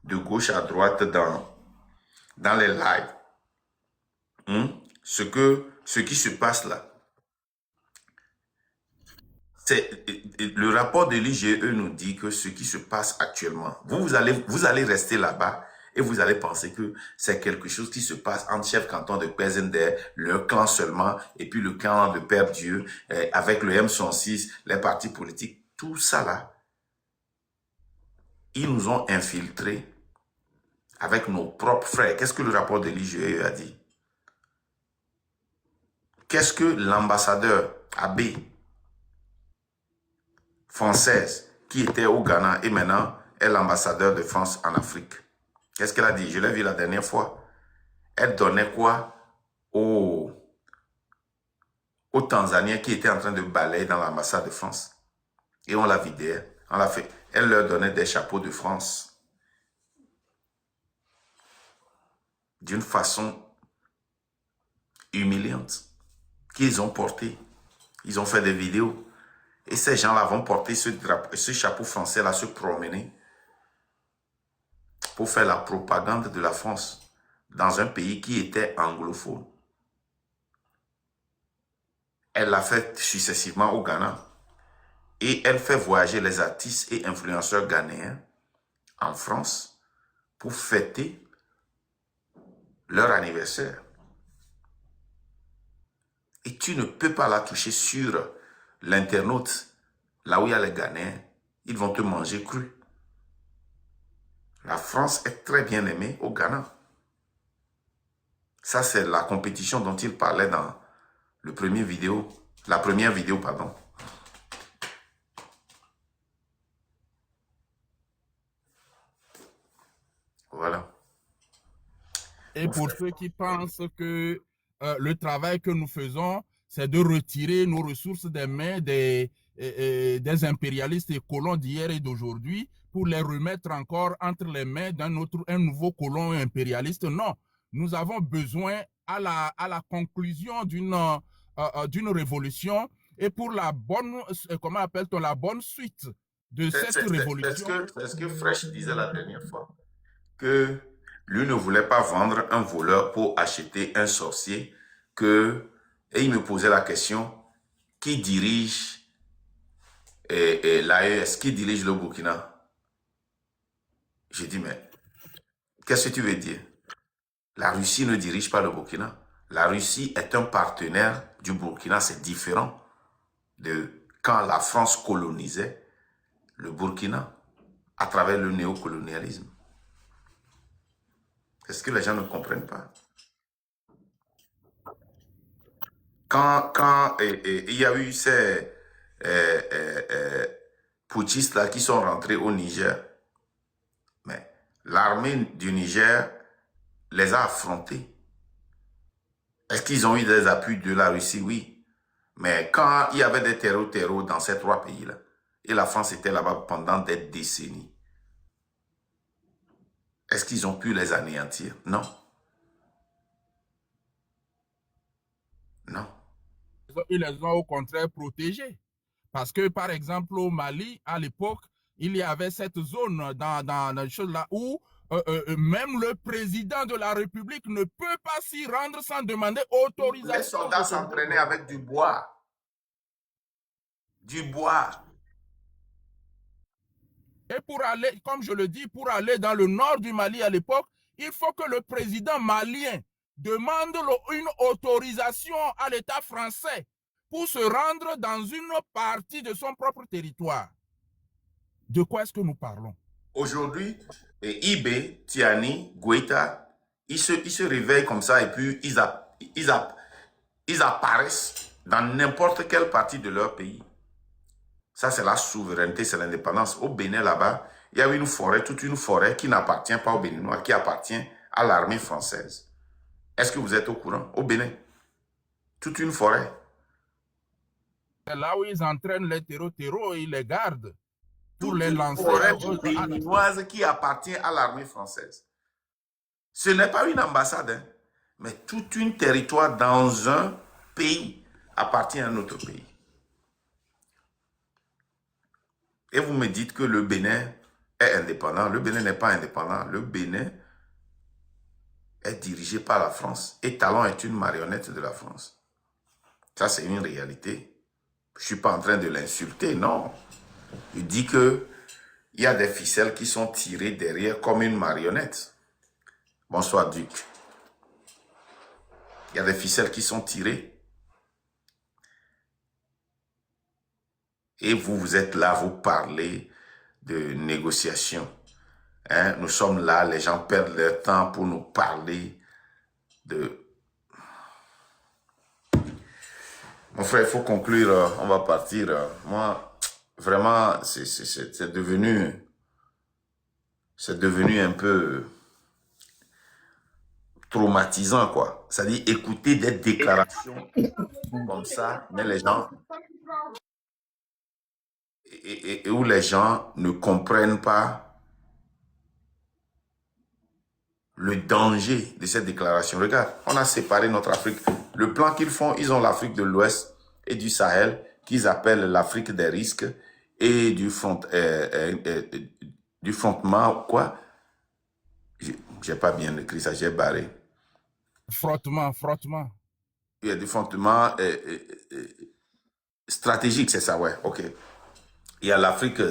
de gauche à droite dans les lives, ce qui se passe là, le rapport de l'IGE nous dit que ce qui se passe actuellement, vous allez rester là-bas et vous allez penser que c'est quelque chose qui se passe entre chef canton de Pezender, leur clan seulement, et puis le clan de Père Dieu, avec le M106, les partis politiques, tout ça là. Ils nous ont infiltrés avec nos propres frères. Qu'est-ce que le rapport de l'IGE a dit? Qu'est-ce que l'ambassadeur Abbé française qui était au Ghana et maintenant est l'ambassadeur de France en Afrique? Qu'est-ce qu'elle a dit? Je l'ai vu la dernière fois. Elle donnait quoi aux Tanzaniens qui étaient en train de balayer dans l'ambassade de France? Et on l'a vidé. Elle leur donnait des chapeaux de France. D'une façon humiliante. Qu'ils ont porté. Ils ont fait des vidéos. Et ces gens-là vont porter ce chapeau français là, se promener pour faire la propagande de la France. dans un pays qui était anglophone. Elle l'a fait successivement au Ghana. Et elle fait voyager les artistes et influenceurs ghanéens en France pour fêter leur anniversaire. Et tu ne peux pas la toucher sur l'internaute, là où il y a les Ghanéens. Ils vont te manger cru. La France est très bien aimée au Ghana. Ça, c'est la compétition dont il parlait dans la première vidéo, pardon. Voilà. Et pour ceux qui pensent que le travail que nous faisons, c'est de retirer nos ressources des mains des impérialistes et colons d'hier et d'aujourd'hui pour les remettre encore entre les mains un nouveau colon impérialiste, non. Nous avons besoin à la conclusion d'une révolution et pour la bonne, comment appelle-t-on, la bonne suite de cette révolution. C'est ce que Fresh disait la dernière fois, que lui ne voulait pas vendre un voleur pour acheter un sorcier, et il me posait la question, qui dirige l'AES, qui dirige le Burkina? J'ai dit, mais qu'est-ce que tu veux dire? La Russie ne dirige pas le Burkina. La Russie est un partenaire du Burkina, c'est différent de quand la France colonisait le Burkina à travers le néocolonialisme. Est-ce que les gens ne comprennent pas? Quand il y a eu ces putschistes là qui sont rentrés au Niger, mais l'armée du Niger les a affrontés. Est-ce qu'ils ont eu des appuis de la Russie? Oui. Mais quand il y avait des terreaux dans ces trois pays-là, et la France était là-bas pendant des décennies, est-ce qu'ils ont pu les anéantir? Non. Non. Ils les ont au contraire protégés. Parce que, par exemple, au Mali, à l'époque, il y avait cette zone dans la chose là où même le président de la République ne peut pas s'y rendre sans demander autorisation. Les soldats s'entraînaient avec du bois. Du bois. Et pour aller, comme je le dis, pour aller dans le nord du Mali à l'époque, il faut que le président malien demande une autorisation à l'État français pour se rendre dans une partie de son propre territoire. De quoi est-ce que nous parlons? Aujourd'hui, Ibé, Tiani, Guaita, ils se réveillent comme ça et puis ils apparaissent dans n'importe quelle partie de leur pays. Ça, c'est la souveraineté, c'est l'indépendance. Au Bénin, là-bas, il y a une forêt, toute une forêt qui n'appartient pas aux Béninois, qui appartient à l'armée française. Est-ce que vous êtes au courant? Au Bénin, toute une forêt. C'est là où ils entraînent les terreaux et ils les gardent pour les lancer. Une forêt béninoise qui appartient à l'armée française. Ce n'est pas une ambassade, hein, mais tout un territoire dans un pays appartient à un autre pays. Et vous me dites que le Bénin est indépendant. Le Bénin n'est pas indépendant. Le Bénin est dirigé par la France. Et Talon est une marionnette de la France. Ça, c'est une réalité. Je ne suis pas en train de l'insulter, non. Je dis qu'il y a des ficelles qui sont tirées derrière comme une marionnette. Bonsoir, Duc. Il y a des ficelles qui sont tirées. Et vous êtes là, vous parlez de négociation. Hein? Nous sommes là, les gens perdent leur temps pour nous parler de... Mon frère, il faut conclure, on va partir. Moi, vraiment, c'est devenu un peu traumatisant, quoi. C'est-à-dire écouter des déclarations comme ça, mais les gens... Et où les gens ne comprennent pas le danger de cette déclaration. Regarde, on a séparé notre Afrique. Le plan qu'ils font, ils ont l'Afrique de l'Ouest et du Sahel, qu'ils appellent l'Afrique des risques et du fondement, quoi. J'ai pas bien écrit ça, j'ai barré. Frottement, frottement. Il y a des fondements stratégiques, c'est ça, ouais, ok. Il y a l'Afrique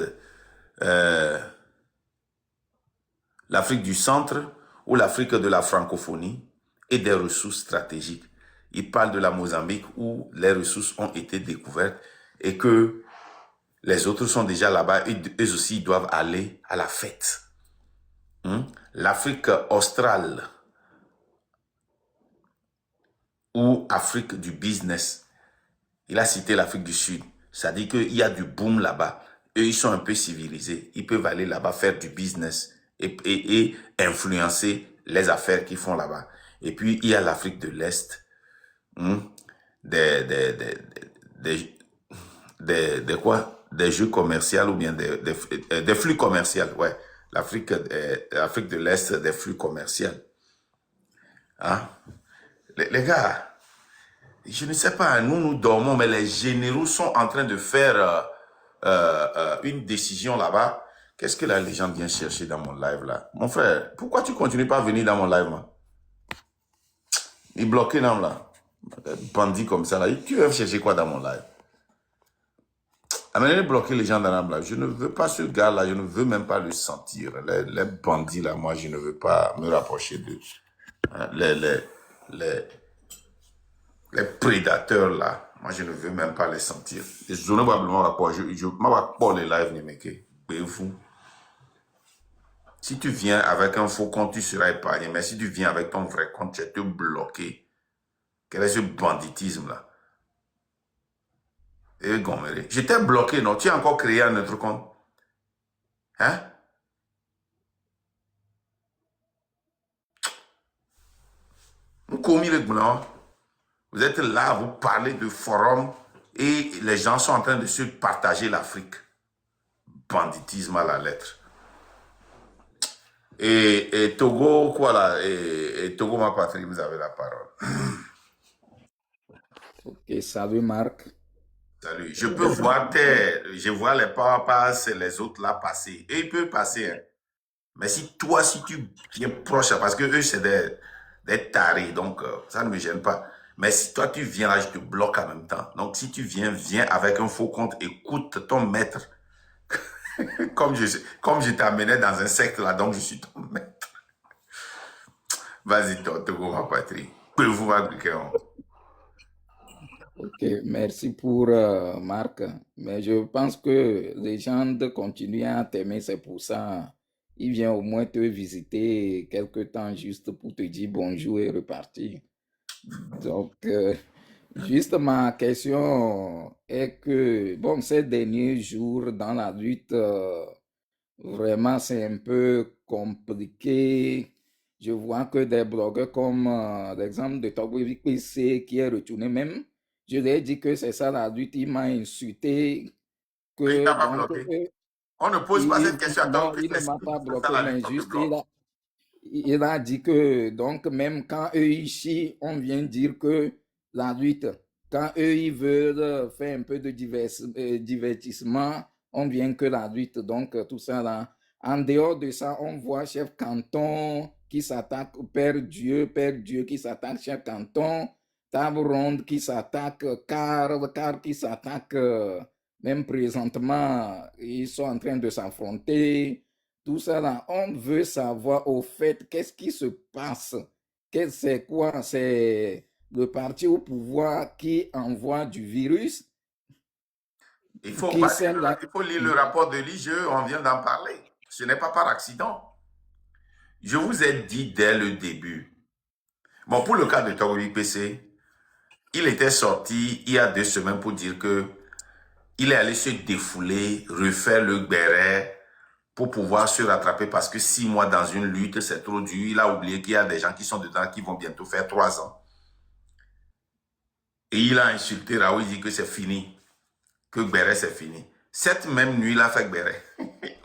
du centre ou l'Afrique de la francophonie et des ressources stratégiques. Il parle de la Mozambique où les ressources ont été découvertes et que les autres sont déjà là-bas et eux aussi ils doivent aller à la fête. L'Afrique australe ou Afrique du business. Il a cité l'Afrique du Sud. Ça dit qu'il y a du boom là-bas. Eux, ils sont un peu civilisés. Ils peuvent aller là-bas faire du business et influencer les affaires qu'ils font là-bas. Et puis, il y a l'Afrique de l'Est. Des, des, des, des quoi? Des jeux commerciaux ou bien des flux commerciaux. Ouais. L'Afrique de l'Est, des flux commerciaux. Hein? Les gars, je ne sais pas, nous dormons, mais les généraux sont en train de faire une décision là-bas. Qu'est-ce que la légende vient chercher dans mon live là? Mon frère, pourquoi tu continues pas à venir dans mon live, man? Il est bloqué là, là. Bandit comme ça là. Tu veux chercher quoi dans mon live? Amenez bloquer les gens dans la live. Je ne veux pas ce gars là, je ne veux même pas le sentir. Les bandits là, moi je ne veux pas me rapprocher d'eux. Les prédateurs là, moi je ne veux même pas les sentir. Je ne vais pas les lives ni mec. Si tu viens avec un faux compte, tu seras épargné. Mais si tu viens avec ton vrai compte, tu vas te bloquer. Quel est ce banditisme là? Et Gomeré. Je t'ai bloqué, non? Tu as encore créé un autre compte? Hein? Vous commis le blanc. Vous êtes là, vous parlez de forum et les gens sont en train de se partager l'Afrique. Banditisme à la lettre. Et Togo, quoi là? Et Togo, ma patrie, vous avez la parole. Ok, salut Marc. Salut. Je peux voir je vois les papas et les autres là passer. Et ils peuvent passer, hein. Mais si tu viens proche, parce que eux, c'est des tarés, donc ça ne me gêne pas. Mais si toi, tu viens là, je te bloque en même temps. Donc, si tu viens avec un faux compte, écoute ton maître. comme je t'amenais dans un secte là, donc je suis ton maître. Vas-y, Togo, ma patrie. Peux-vous m'appliquer? Ok, merci pour Marc. Mais je pense que les gens continuent à t'aimer, c'est pour ça. Il vient au moins te visiter quelque temps juste pour te dire bonjour et repartir. Donc, juste ma question est que, bon, ces derniers jours dans la lutte, vraiment, c'est un peu compliqué. Je vois que des blogueurs comme l'exemple de Togwiri PC qui est retourné même. Je lui ai dit que c'est ça la lutte. Il m'a insulté Mais il que t'a pas donc bloqué. On ne pose pas cette question à non, Togo. il ne m'a pas C'est ça bloqué, la mais lutte, on te juste bloque. il a dit que donc même quand eux ici, on vient dire que la lutte, quand eux ils veulent faire un peu de divertissement, on vient que la lutte. Donc tout ça là. En dehors de ça, on voit chef canton qui s'attaque Père Dieu qui s'attaque chef canton, table ronde qui s'attaque car qui s'attaque même présentement, ils sont en train de s'affronter. Tout ça là, on veut savoir au fait qu'est-ce qui se passe. C'est quoi? C'est le parti au pouvoir qui envoie du virus, Il faut qui sème la... lire le rapport de l'IGE, on vient d'en parler. Ce n'est pas par accident. Je vous ai dit dès le début. Bon, pour le cas de Togo PC, il était sorti il y a 2 semaines pour dire que il est allé se défouler, refaire le béret pour pouvoir se rattraper parce que 6 mois dans une lutte, c'est trop dur. Il a oublié qu'il y a des gens qui sont dedans qui vont bientôt faire 3 ans. Et il a insulté Raoult, il dit que c'est fini, que béret c'est fini. Cette même nuit, il a fait béret.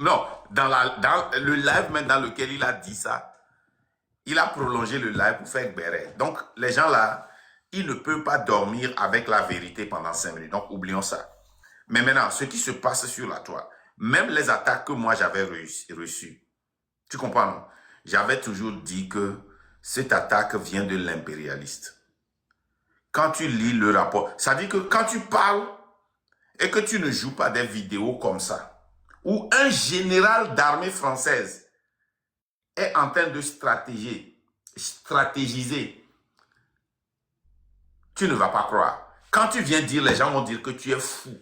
Non, dans le live même dans lequel il a dit ça, il a prolongé le live pour faire béret. Donc, les gens là, ils ne peuvent pas dormir avec la vérité pendant 5 minutes. Donc, oublions ça. Mais maintenant, ce qui se passe sur la toile, même les attaques que moi j'avais reçues, tu comprends, non? J'avais toujours dit que cette attaque vient de l'impérialiste. Quand tu lis le rapport, ça dit que quand tu parles et que tu ne joues pas des vidéos comme ça, où un général d'armée française est en train de stratégiser, tu ne vas pas croire. Quand tu viens dire, les gens vont dire que tu es fou.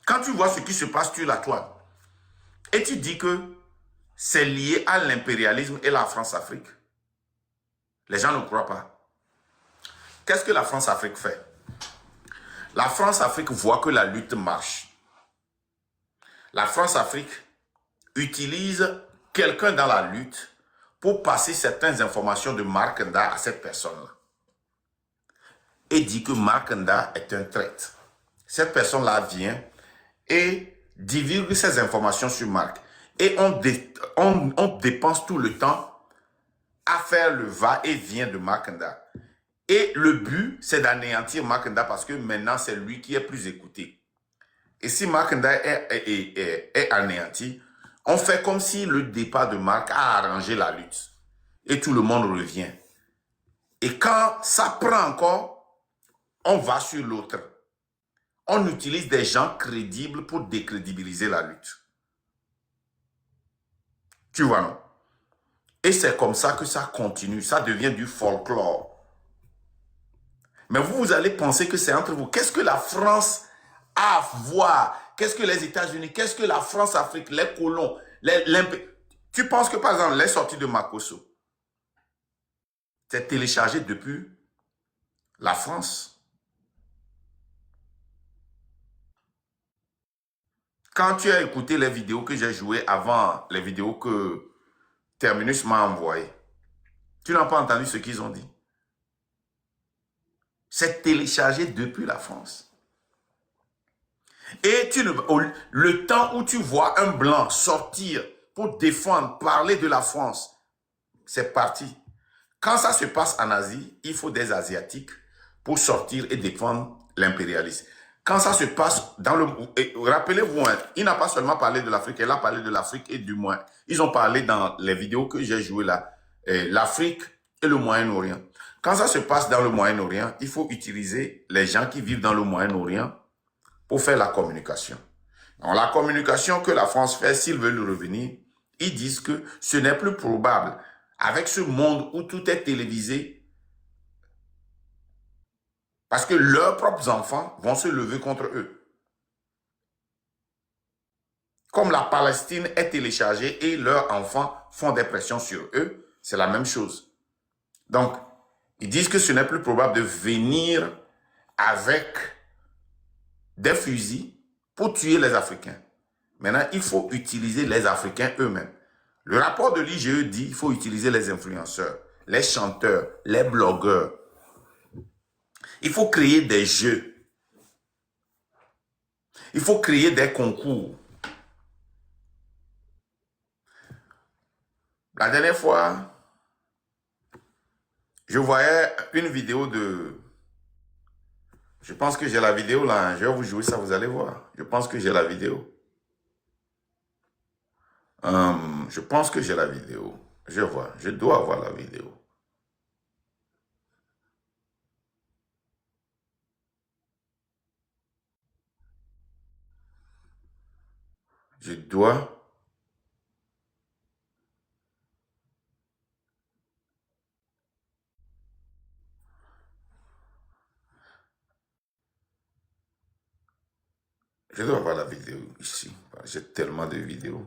Quand tu vois ce qui se passe sur la toile, et tu dis que c'est lié à l'impérialisme et la France-Afrique, les gens ne croient pas. Qu'est-ce que la France-Afrique fait? La France-Afrique voit que la lutte marche. La France-Afrique utilise quelqu'un dans la lutte pour passer certaines informations de Marc Nda à cette personne-là. Et dit que Marc Nda est un traître. Cette personne-là vient et divulgue ces informations sur Marc. Et on dépense tout le temps à faire le va-et-vient de Marc Nda. Et le but, c'est d'anéantir Marc Nda parce que maintenant, c'est lui qui est plus écouté. Et si Marc Nda est anéanti, on fait comme si le départ de Marc a arrangé la lutte. Et tout le monde revient. Et quand ça prend encore, on va sur l'autre. On utilise des gens crédibles pour décrédibiliser la lutte. Tu vois, non? Et c'est comme ça que ça continue. Ça devient du folklore. Mais vous allez penser que c'est entre vous. Qu'est-ce que la France a à voir? Qu'est-ce que les États-Unis? Qu'est-ce que la France-Afrique? Les colons? Tu penses que, par exemple, les sorties de Makosso, c'est téléchargé depuis la France? Quand tu as écouté les vidéos que j'ai jouées avant les vidéos que Terminus m'a envoyées, tu n'as pas entendu ce qu'ils ont dit? C'est téléchargé depuis la France. Et le temps où tu vois un blanc sortir pour défendre, parler de la France, c'est parti. Quand ça se passe en Asie, il faut des Asiatiques pour sortir et défendre l'impérialisme. Quand ça se passe dans le... Rappelez-vous, hein, il n'a pas seulement parlé de l'Afrique, il a parlé de l'Afrique et du Moyen. Ils ont parlé dans les vidéos que j'ai jouées là, l'Afrique et le Moyen-Orient. Quand ça se passe dans le Moyen-Orient, il faut utiliser les gens qui vivent dans le Moyen-Orient pour faire la communication. Donc, la communication que la France fait, s'ils veulent revenir, ils disent que ce n'est plus probable. Avec ce monde où tout est télévisé, parce que leurs propres enfants vont se lever contre eux. Comme la Palestine est téléchargée et leurs enfants font des pressions sur eux, c'est la même chose. Donc, ils disent que ce n'est plus probable de venir avec des fusils pour tuer les Africains. Maintenant, il faut utiliser les Africains eux-mêmes. Le rapport de l'IGE dit qu'il faut utiliser les influenceurs, les chanteurs, les blogueurs. Il faut créer des jeux. Il faut créer des concours. La dernière fois, je voyais une vidéo de... Je pense que j'ai la vidéo là. Je vais vous jouer ça, vous allez voir. Je pense que j'ai la vidéo. Je pense que j'ai la vidéo. Je vois. Je dois avoir la vidéo. Je dois... Je dois avoir la vidéo ici. J'ai tellement de vidéos.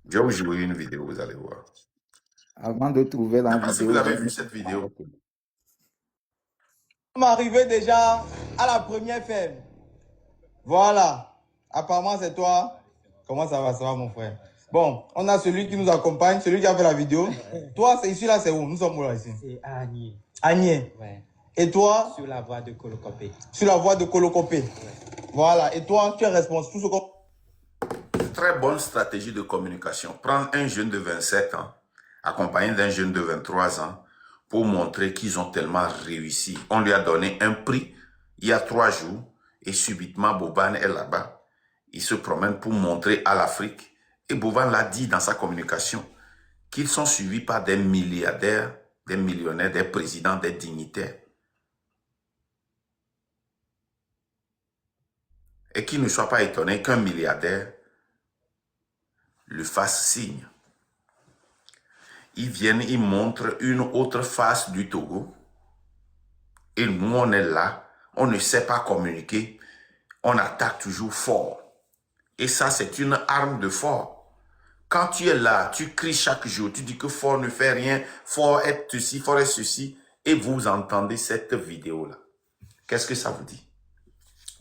Je vais vous jouer une vidéo, vous allez voir. Avant de trouver la Si vidéo, vous avez vu cette vidéo. ok. On est arrivé déjà à la première ferme. Voilà. Apparemment, c'est toi. Comment ça va, mon frère? Bon, on a celui qui nous accompagne, celui qui a fait la vidéo. Toi, c'est ici, là, c'est où? Nous sommes où, là, ici? C'est à Agnier. Agnier. Ouais. Et toi? Sur la voie de Kolokopé. Sur la voie de Kolokopé. Ouais. Voilà. Et toi, tu es responsable. Tout ce qu'on... Très bonne stratégie de communication. Prendre un jeune de 27 ans, accompagné d'un jeune de 23 ans, pour montrer qu'ils ont tellement réussi. On lui a donné un prix il y a 3 jours et subitement Boban est là-bas. Il se promène pour montrer à l'Afrique. Et Boban l'a dit dans sa communication qu'ils sont suivis par des milliardaires, des millionnaires, des présidents, des dignitaires. Et qu'ils ne soient pas étonnés qu'un milliardaire le fasse signe. Ils viennent, ils montrent une autre face du Togo. Et nous, on est là, on ne sait pas communiquer, on attaque toujours fort. Et ça, c'est une arme de fort. Quand tu es là, tu cries chaque jour, tu dis que fort ne fait rien, fort est ceci, fort est ceci, et vous entendez cette vidéo-là. Qu'est-ce que ça vous dit?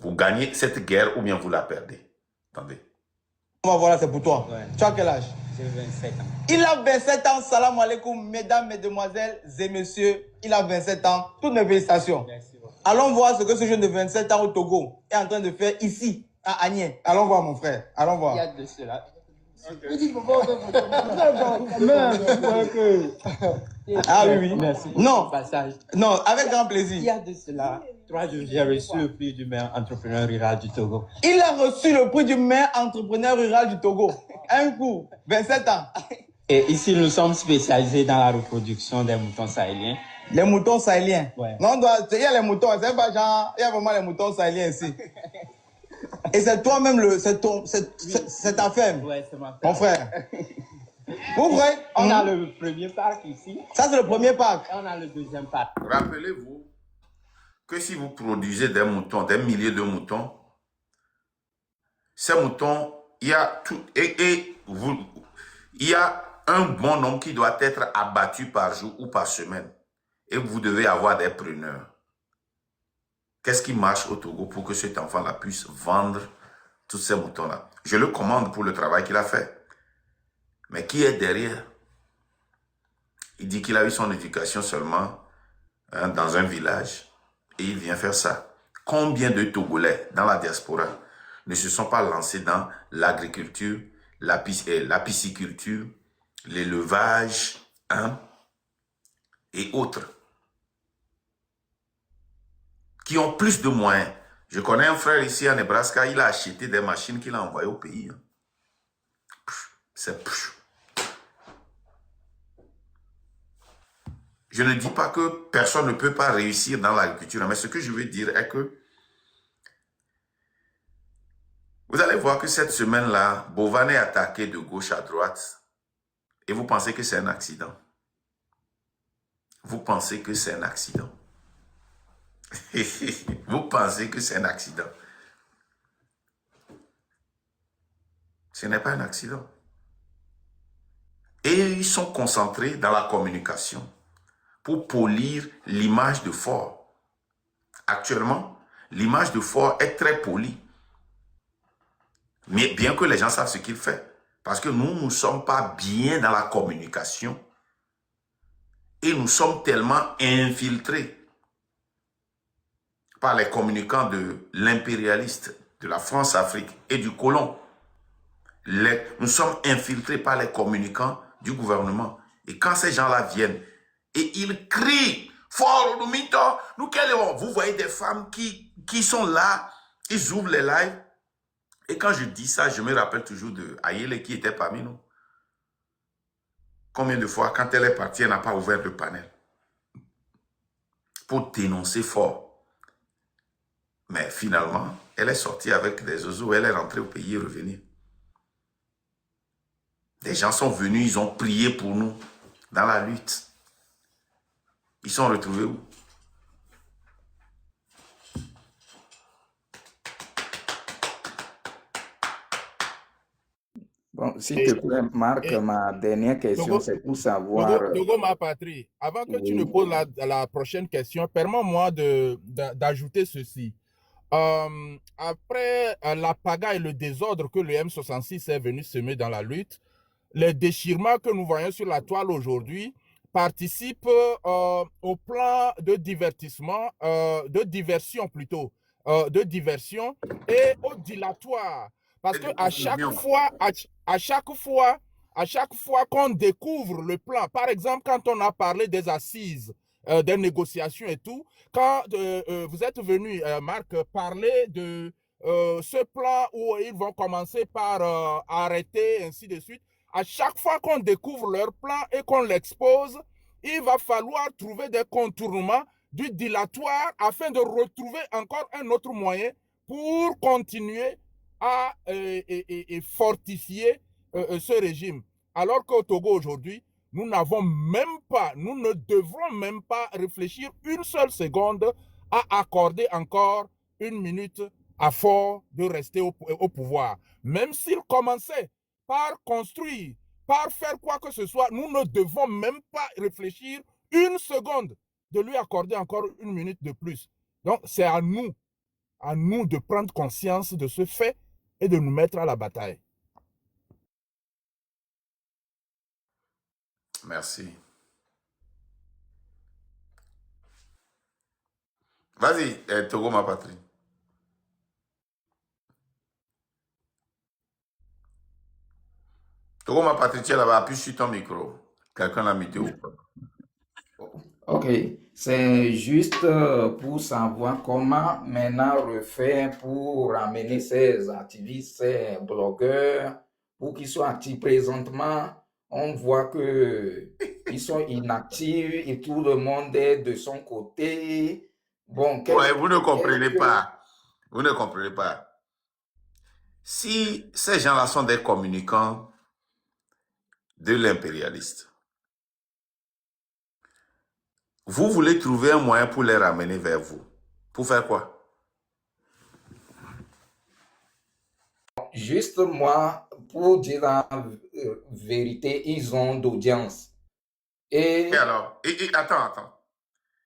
Vous gagnez cette guerre ou bien vous la perdez? Attendez. On va voir là, c'est pour toi. Ouais. Tu as quel âge? J'ai 27 ans. Il a 27 ans, salam alaikum, mesdames, mesdemoiselles et messieurs. Il a 27 ans, toutes mes félicitations. Merci beaucoup. Allons voir ce que ce jeune de 27 ans au Togo est en train de faire ici, à Agnès. Allons voir, mon frère. Allons voir. Il y a de cela. Ah oui, oui. Merci pour Non. ce passage. Non, avec grand Il y plaisir. a de cela 3 jours, j'ai reçu le prix du meilleur entrepreneur rural du Togo. Il a reçu le prix du meilleur entrepreneur rural du Togo. Un coup, 27 ans. Et ici, nous sommes spécialisés dans la reproduction des moutons sahéliens. Les moutons sahéliens. Ouais. Non, il y a les moutons, c'est pas genre, il y a vraiment les moutons sahéliens ici. Et c'est toi-même, c'est ta ferme, Ouais, c'est ma mon femme. frère. Mon frère, On a le premier parc ici. ça c'est le premier parc. Et on a le deuxième parc. Rappelez-vous que si vous produisez des moutons, des milliers de moutons, ces moutons, il y a tout, il y a un bon nombre qui doit être abattu par jour ou par semaine. Et vous devez avoir des preneurs. Qu'est-ce qui marche au Togo pour que cet enfant-là puisse vendre tous ces moutons-là? Je le commande pour le travail qu'il a fait. Mais qui est derrière? Il dit qu'il a eu son éducation seulement dans un village et il vient faire ça. Combien de Togolais dans la diaspora ne se sont pas lancés dans l'agriculture, la pisciculture, l'élevage et autres, qui ont plus de moyens? Je connais un frère ici à Nebraska, il a acheté des machines qu'il a envoyées au pays. C'est... Je ne dis pas que personne ne peut pas réussir dans l'agriculture, mais ce que je veux dire est que vous allez voir que cette semaine-là, Bovan est attaqué de gauche à droite et vous pensez que c'est un accident. Vous pensez que c'est un accident. Vous pensez que c'est un accident. Ce n'est pas un accident. Et ils sont concentrés dans la communication pour polir l'image de Ford. Actuellement, l'image de Ford est très polie. Mais bien que les gens savent ce qu'il fait. Parce que nous ne sommes pas bien dans la communication. Et nous sommes tellement infiltrés par les communicants de l'impérialiste, de la France-Afrique et du colon. Nous sommes infiltrés par les communicants du gouvernement. Et quand ces gens-là viennent et ils crient fort, vous voyez des femmes qui sont là, ils ouvrent les lives. Et quand je dis ça, je me rappelle toujours de Ayele qui était parmi nous. Combien de fois, quand elle est partie, elle n'a pas ouvert le panel pour dénoncer fort. Mais finalement, elle est sortie avec des oiseaux, elle est rentrée au pays et revenue. Des gens sont venus, ils ont prié pour nous dans la lutte. Ils sont retrouvés où? Bon, s'il te plaît, Marc, ma dernière question, c'est pour savoir... Togo, ma patrie, avant que tu ne Oui. poses la prochaine question, permets-moi d'ajouter ceci. Après la pagaille et le désordre que le M66 est venu semer dans la lutte, les déchirements que nous voyons sur la toile aujourd'hui participent au plan de divertissement, de diversion plutôt, de diversion et au dilatoire. Parce que à chaque fois qu'on découvre le plan, par exemple, quand on a parlé des assises, des négociations et tout, quand vous êtes venu, Marc, parler de ce plan où ils vont commencer par arrêter, ainsi de suite, À chaque fois qu'on découvre leur plan et qu'on l'expose, il va falloir trouver des contournements du dilatoire afin de retrouver encore un autre moyen pour continuer à fortifier ce régime. Alors qu'au Togo aujourd'hui, nous n'avons même pas, nous ne devrons même pas réfléchir une seule seconde à accorder encore une minute à Faure de rester au pouvoir. Même s'il commençait par construire, par faire quoi que ce soit, nous ne devons même pas réfléchir une seconde de lui accorder encore une minute de plus. Donc, c'est à nous de prendre conscience de ce fait et de nous mettre à la bataille. Merci. Vas-y, Togo, ma patrie. Togo, ma patrie, tu es là-bas, appuie sur ton micro. Quelqu'un l'a muté ou pas? Ok, c'est juste pour savoir comment maintenant refaire pour ramener ces activistes, ces blogueurs, pour qu'ils soient actifs présentement. On voit que ils sont inactifs et tout le monde est de son côté. Bon, Ouais, vous ne comprenez pas. Vous ne comprenez pas. Si ces gens-là sont des communicants de l'impérialiste, vous voulez trouver un moyen pour les ramener vers vous. Pour faire quoi? Juste moi, pour dire la vérité, ils ont d'audience. Et Et alors? Attends.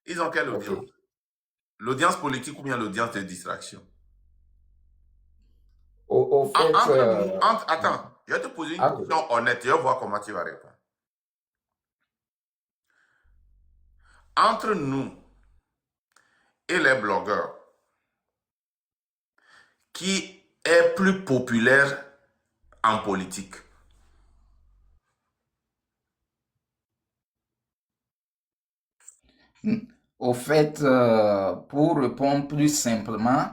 Ils ont quelle ok, audience? L'audience politique ou bien l'audience de distraction? au fait, Entre nous, attends, je vais te poser une ah, question honnête, je vais voir comment tu vas répondre. Entre nous et les blogueurs, qui est plus populaire en politique? au fait, pour répondre plus simplement,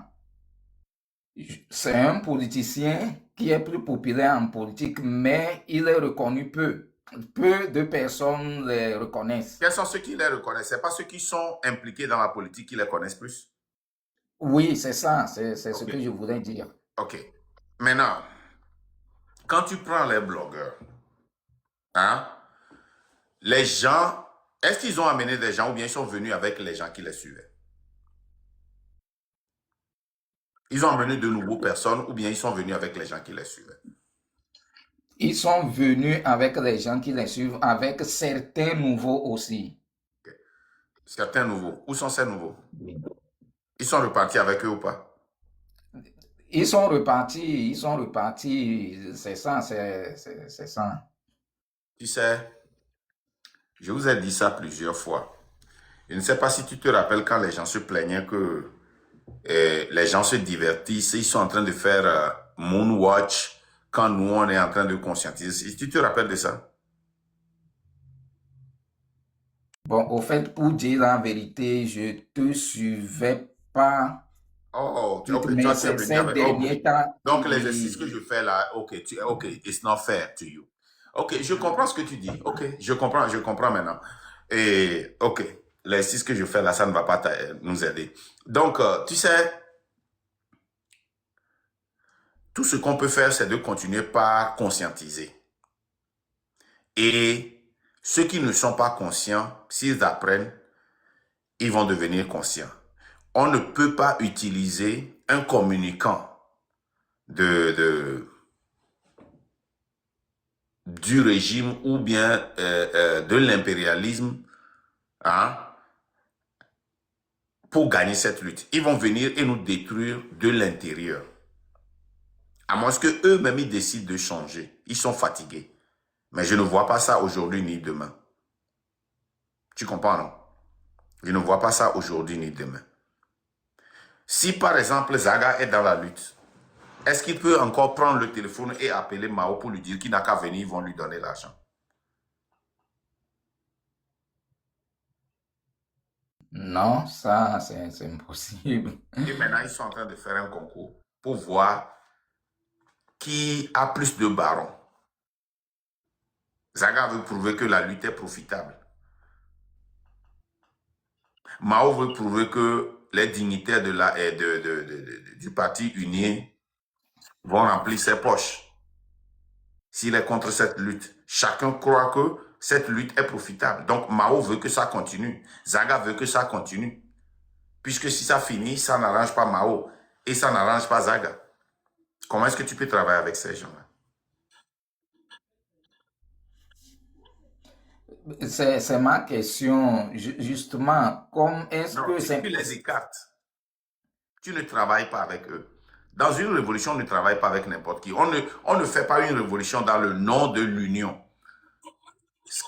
c'est un politicien qui est plus populaire en politique, mais il est reconnu peu. Peu de personnes le reconnaissent. Quels sont ceux qui les reconnaissent? Ce n'est pas ceux qui sont impliqués dans la politique qui les connaissent plus? Oui, c'est ça, c'est ce Ok. que je voulais dire. Ok. Maintenant, quand tu prends les blogueurs, hein, les gens, est-ce qu'ils ont amené des gens ou bien ils sont venus avec les gens qui les suivaient? Ils ont amené de nouveaux personnes ou bien ils sont venus avec les gens qui les suivaient? Ils sont venus avec les gens qui les suivent, avec certains nouveaux aussi. Ok. Certains nouveaux. Où sont ces nouveaux? Ils sont repartis avec eux ou pas? Ils sont repartis, c'est ça, c'est ça. Tu sais, je vous ai dit ça plusieurs fois. Je ne sais pas si tu te rappelles quand les gens se plaignaient que les gens se divertissent, ils sont en train de faire Moonwatch quand nous, on est en train de conscientiser. Si tu te rappelles de ça? Bon, au fait, pour dire la vérité, je te suivais pas. Oh, Tout, ok, mais toi tu es c'est venu ces avec. Ok. derniers temps, Donc l'exercice que oui. je fais là, ok, it's not fair to you. Ok, je comprends ce que tu dis. Ok, je comprends maintenant. Et ok, l'exercice que je fais là, ça ne va pas nous aider. Donc, tu sais, tout ce qu'on peut faire, c'est de continuer par conscientiser. Et ceux qui ne sont pas conscients, s'ils apprennent, ils vont devenir conscients. On ne peut pas utiliser un communicant du régime ou bien de l'impérialisme, hein, pour gagner cette lutte. Ils vont venir et nous détruire de l'intérieur. À moins que eux-mêmes ils décident de changer. Ils sont fatigués. Mais je ne vois pas ça aujourd'hui ni demain. Tu comprends, non? Je ne vois pas ça aujourd'hui ni demain. Si par exemple Zaga est dans la lutte, est-ce qu'il peut encore prendre le téléphone et appeler Mao pour lui dire qu'il n'a qu'à venir, ils vont lui donner l'argent? Non, ça, c'est impossible. Et maintenant, ils sont en train de faire un concours pour voir qui a plus de barons. Zaga veut prouver que la lutte est profitable. Mao veut prouver que les dignitaires du parti uni vont remplir ses poches. S'il est contre cette lutte, chacun croit que cette lutte est profitable. Donc Mao veut que ça continue. Zaga veut que ça continue. Puisque si ça finit, ça n'arrange pas Mao et ça n'arrange pas Zaga. Comment est-ce que tu peux travailler avec ces gens-là? C'est ma question, justement. Comme est-ce Non, que tu c'est... les écartes. Tu ne travailles pas avec eux. Dans une révolution, on ne travaille pas avec n'importe qui. On ne fait pas une révolution dans le nom de l'union.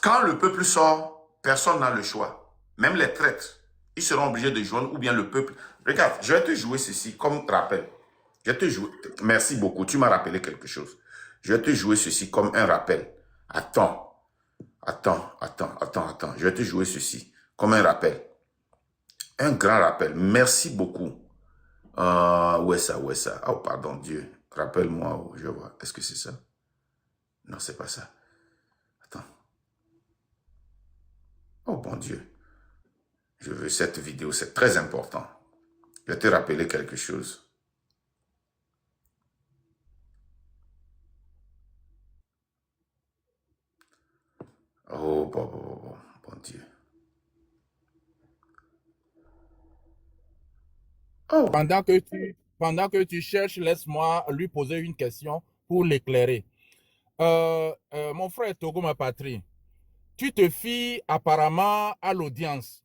Quand le peuple sort, personne n'a le choix. Même les traîtres, ils seront obligés de joindre ou bien le peuple. Regarde, je vais te jouer ceci comme rappel. Je vais te jouer. Merci beaucoup, tu m'as rappelé quelque chose. Je vais te jouer ceci comme un rappel. Attends. Je vais te jouer ceci comme un rappel. Un grand rappel. Merci beaucoup. Où est ça? Oh, pardon, Dieu. Rappelle-moi. Je vois. Est-ce que c'est ça? Non, c'est pas ça. Attends. Oh, bon Dieu. Je veux cette vidéo. C'est très important. Je vais te rappeler quelque chose. Oh, bon Dieu. Oh. Pendant que tu cherches, laisse-moi lui poser une question pour l'éclairer. Mon frère Togo, ma patrie, tu te fies apparemment à l'audience.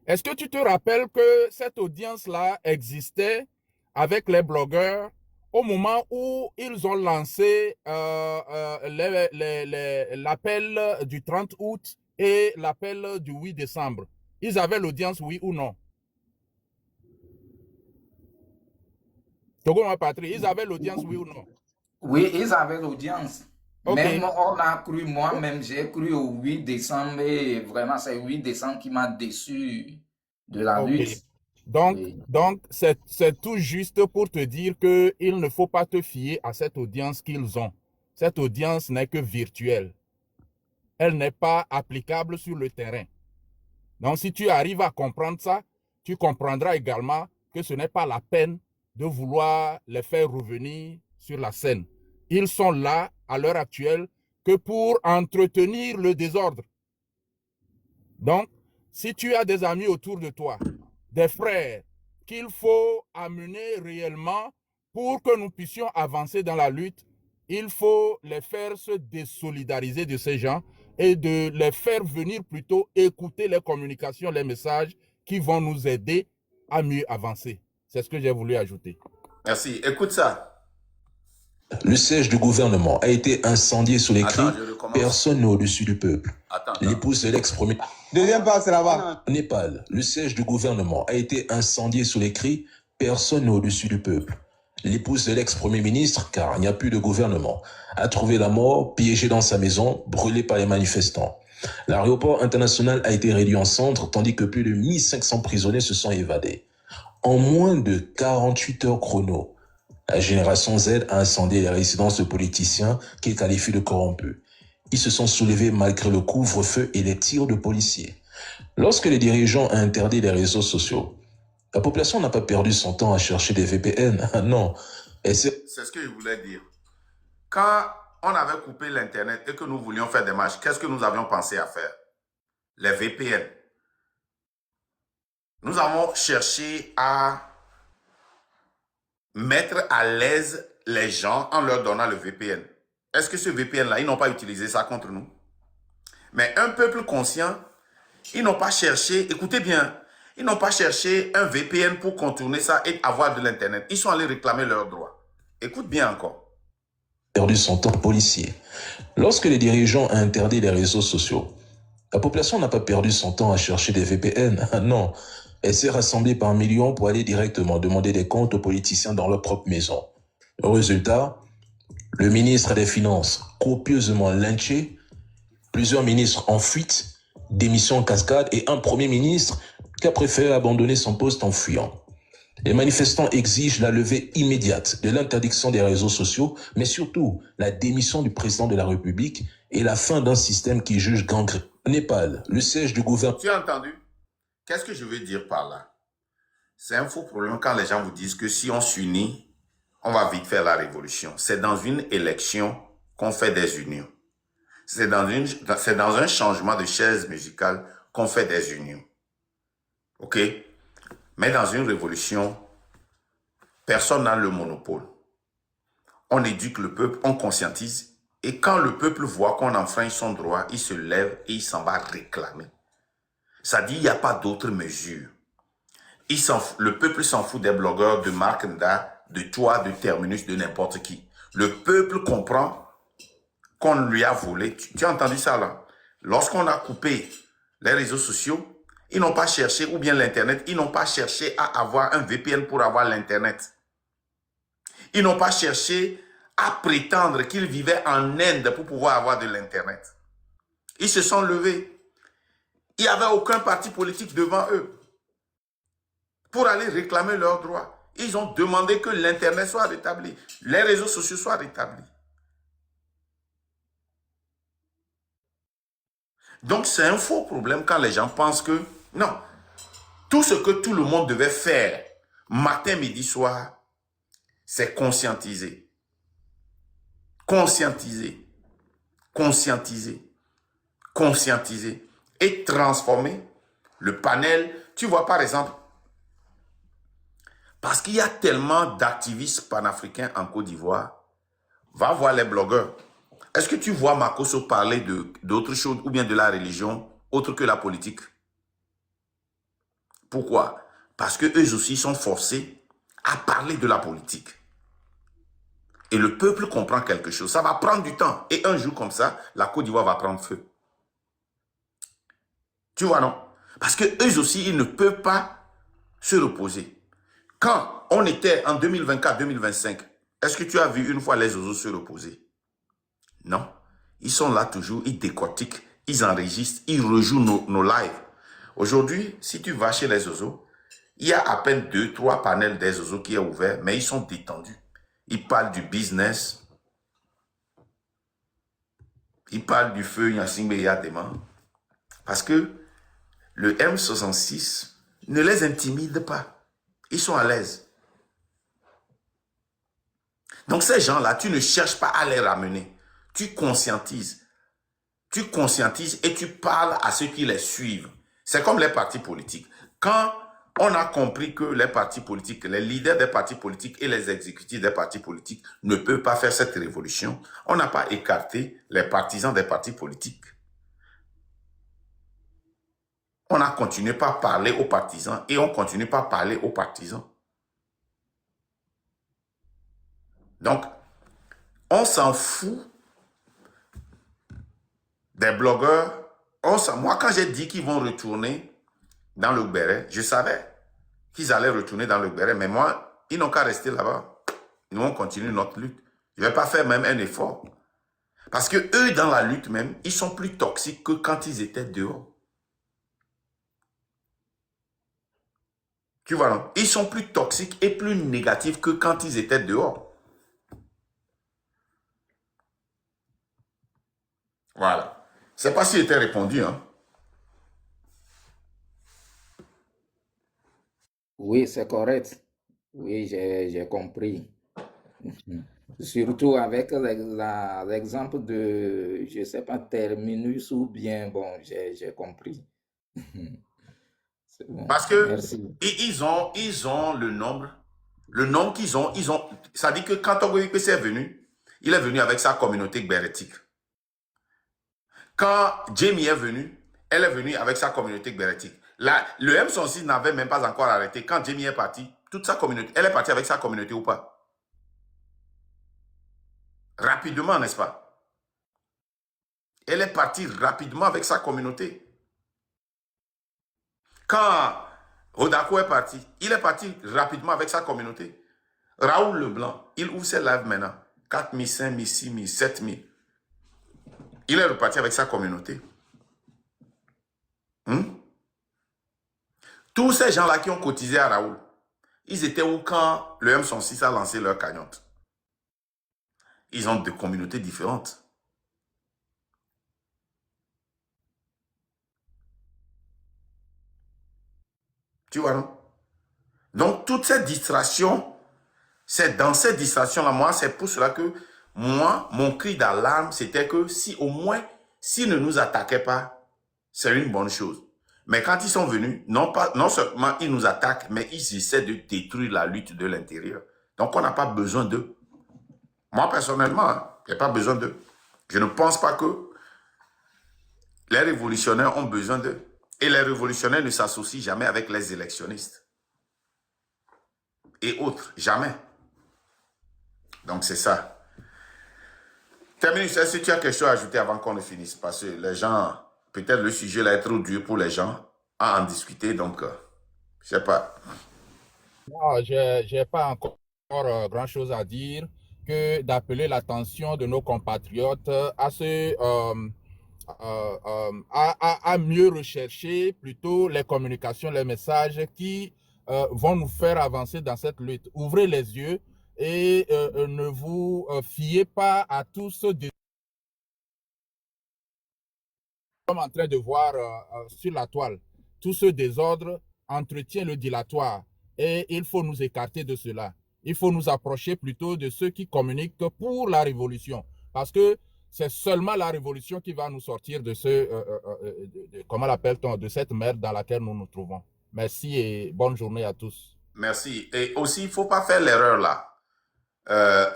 Est-ce que tu te rappelles que cette audience-là existait avec les blogueurs au moment où ils ont lancé l'appel du 30 août et l'appel du 8 décembre? Ils avaient l'audience, oui ou non? Togo, ma patrie, ils avaient l'audience, oui ou non? Oui, ils avaient l'audience. Ok. Même on a cru, moi-même, j'ai cru au 8 décembre et vraiment, c'est le 8 décembre qui m'a déçu de la Ok. lutte. Donc, Oui. c'est tout juste pour te dire qu'il ne faut pas te fier à cette audience qu'ils ont. Cette audience n'est que virtuelle. Elle n'est pas applicable sur le terrain. Donc, si tu arrives à comprendre ça, tu comprendras également que ce n'est pas la peine de vouloir les faire revenir sur la scène. Ils sont là, à l'heure actuelle, que pour entretenir le désordre. Donc, si tu as des amis autour de toi, des frères qu'il faut amener réellement pour que nous puissions avancer dans la lutte, il faut les faire se désolidariser de ces gens et de les faire venir plutôt écouter les communications, les messages qui vont nous aider à mieux avancer. C'est ce que j'ai voulu ajouter. Merci. Écoute ça. Le siège du gouvernement a été incendié sous les cris « Personne n'est au-dessus du peuple ». L'épouse de l'ex-premier... Deuxième part, c'est là-bas. Au Népal, le siège du gouvernement a été incendié sous les cris « Personne n'est au-dessus du peuple ». L'épouse de l'ex-premier ministre, car il n'y a plus de gouvernement, a trouvé la mort piégée dans sa maison, brûlée par les manifestants. L'aéroport international a été réduit en cendres, tandis que plus de 1500 prisonniers se sont évadés. En moins de 48 heures chrono, la génération Z a incendié les résidences de politiciens qu'ils qualifient de corrompus. Ils se sont soulevés malgré le couvre-feu et les tirs de policiers. Lorsque les dirigeants ont interdit les réseaux sociaux, la population n'a pas perdu son temps à chercher des VPN. Non. C'est ce que je voulais dire. Quand on avait coupé l'Internet et que nous voulions faire des marches, qu'est-ce que nous avions pensé à faire? Les VPN. Nous avons cherché à mettre à l'aise les gens en leur donnant le VPN. Est-ce que ce VPN-là, ils n'ont pas utilisé ça contre nous? Mais un peuple conscient, ils n'ont pas cherché, écoutez bien, ils n'ont pas cherché un VPN pour contourner ça et avoir de l'Internet. Ils sont allés réclamer leurs droits. Écoute bien encore. Perdu son temps policier. Lorsque les dirigeants ont interdit les réseaux sociaux, la population n'a pas perdu son temps à chercher des VPN. Non. Elle s'est rassemblée par millions pour aller directement demander des comptes aux politiciens dans leur propre maison. Le résultat, le ministre des Finances copieusement lynché, plusieurs ministres en fuite, démission en cascade et un premier ministre qui a préféré abandonner son poste en fuyant. Les manifestants exigent la levée immédiate de l'interdiction des réseaux sociaux, mais surtout la démission du président de la République et la fin d'un système qui juge gangréneux. Au Népal, le siège du gouvernement... Tu as entendu? Qu'est-ce que je veux dire par là? C'est un faux problème quand les gens vous disent que si on s'unit, on va vite faire la révolution. C'est dans une élection qu'on fait des unions. C'est dans un changement de chaise musicale qu'on fait des unions. OK? Mais dans une révolution, personne n'a le monopole. On éduque le peuple, on conscientise. Et quand le peuple voit qu'on enfreint son droit, il se lève et il s'en va réclamer. Ça dit, il n'y a pas d'autre mesure. Le peuple s'en fout des blogueurs, de Marc Nda, de toi, de Terminus, de n'importe qui. Le peuple comprend qu'on lui a volé. Tu as entendu ça là? Lorsqu'on a coupé les réseaux sociaux, ils n'ont pas cherché, ou bien l'Internet, ils n'ont pas cherché à avoir un VPN pour avoir l'Internet. Ils n'ont pas cherché à prétendre qu'ils vivaient en Inde pour pouvoir avoir de l'Internet. Ils se sont levés. Il n'y avait aucun parti politique devant eux pour aller réclamer leurs droits. Ils ont demandé que l'Internet soit rétabli, les réseaux sociaux soient rétablis. Donc, c'est un faux problème quand les gens pensent que, non, tout ce que tout le monde devait faire, matin, midi, soir, c'est conscientiser. Conscientiser. Conscientiser. Conscientiser. Et transformer le panel. Tu vois, par exemple, parce qu'il y a tellement d'activistes panafricains en Côte d'Ivoire, va voir les blogueurs. Est-ce que tu vois Makosso parler d'autre chose ou bien de la religion autre que la politique? Pourquoi? Parce qu'eux aussi sont forcés à parler de la politique. Et le peuple comprend quelque chose. Ça va prendre du temps. Et un jour comme ça, la Côte d'Ivoire va prendre feu. Tu vois, non? Parce qu'eux aussi, ils ne peuvent pas se reposer. Quand on était en 2024-2025, est-ce que tu as vu une fois les oiseaux se reposer? Non. Ils sont là toujours, ils décortiquent, ils enregistrent, ils rejouent nos lives. Aujourd'hui, si tu vas chez les oiseaux, il y a à peine 2-3 panels des oiseaux qui est ouvert, mais ils sont détendus. Ils parlent du business. Ils parlent du feu Yassine Yadema. Parce que le M66 ne les intimide pas. Ils sont à l'aise. Donc ces gens-là, tu ne cherches pas à les ramener. Tu conscientises. Tu conscientises et tu parles à ceux qui les suivent. C'est comme les partis politiques. Quand on a compris que les partis politiques, les leaders des partis politiques et les exécutifs des partis politiques ne peuvent pas faire cette révolution, on n'a pas écarté les partisans des partis politiques. On a continué par parler aux partisans et on continue par parler aux partisans. Donc, on s'en fout des blogueurs. Moi, quand j'ai dit qu'ils vont retourner dans le Béret, je savais qu'ils allaient retourner dans le Béret, mais moi, ils n'ont qu'à rester là-bas. Nous, on continue notre lutte. Je ne vais pas faire même un effort. Parce que eux, dans la lutte même, ils sont plus toxiques que quand ils étaient dehors. Tu vois, non? Ils sont plus toxiques et plus négatifs que quand ils étaient dehors. Voilà. Je ne sais pas s'il était répondu, hein. Oui, c'est correct. Oui, j'ai compris. Surtout avec l'exemple de, je ne sais pas, Terminus ou bien, bon, j'ai compris. C'est bon. Parce que Merci. ils ont le nombre qu'ils ont, ça dit que quand Togo IPC est venu, il est venu avec sa communauté gbérétique. Quand Jamie est venu, elle est venue avec sa communauté gbérétique. Le M66 n'avait même pas encore arrêté. Quand Jamie est parti, toute sa communauté, elle est partie avec sa communauté ou pas? Rapidement, n'est-ce pas? Elle est partie rapidement avec sa communauté. Quand Rodako est parti, il est parti rapidement avec sa communauté. Raoul Leblanc, il ouvre ses lives maintenant. 4 000, 5 000, 6 000, 7 000. Il est reparti avec sa communauté. Tous ces gens-là qui ont cotisé à Raoul, Ils étaient où quand le M106 a lancé leur cagnotte? Ils ont des communautés différentes. Tu vois, non? Donc, toute cette distraction, c'est dans cette distraction-là, moi, c'est pour cela que moi, mon cri d'alarme, c'était que si au moins, s'ils ne nous attaquaient pas, c'est une bonne chose. Mais quand ils sont venus, non seulement ils nous attaquent, mais ils essaient de détruire la lutte de l'intérieur. Donc, on n'a pas besoin d'eux. Moi, personnellement, je n'ai pas besoin d'eux. Je ne pense pas que les révolutionnaires ont besoin d'eux. Et les révolutionnaires ne s'associent jamais avec les électionnistes. Et autres, jamais. Donc, c'est ça. Terminus, est-ce que tu as quelque chose à ajouter avant qu'on ne finisse? Parce que les gens, peut-être le sujet là est trop dur pour les gens à en discuter. Donc, je ne sais pas. Non, je n'ai pas encore grand-chose à dire que d'appeler l'attention de nos compatriotes à mieux rechercher plutôt les communications, les messages qui vont nous faire avancer dans cette lutte. Ouvrez les yeux et ne vous fiez pas à tout ce que nous sommes en train de voir sur la toile. Tout ce désordre entretient le dilatoire et il faut nous écarter de cela. Il faut nous approcher plutôt de ceux qui communiquent pour la révolution, parce que c'est seulement la révolution qui va nous sortir de comment l'appelle-t-on, de cette merde dans laquelle nous nous trouvons. Merci et bonne journée à tous. Merci. Et aussi, il ne faut pas faire l'erreur là.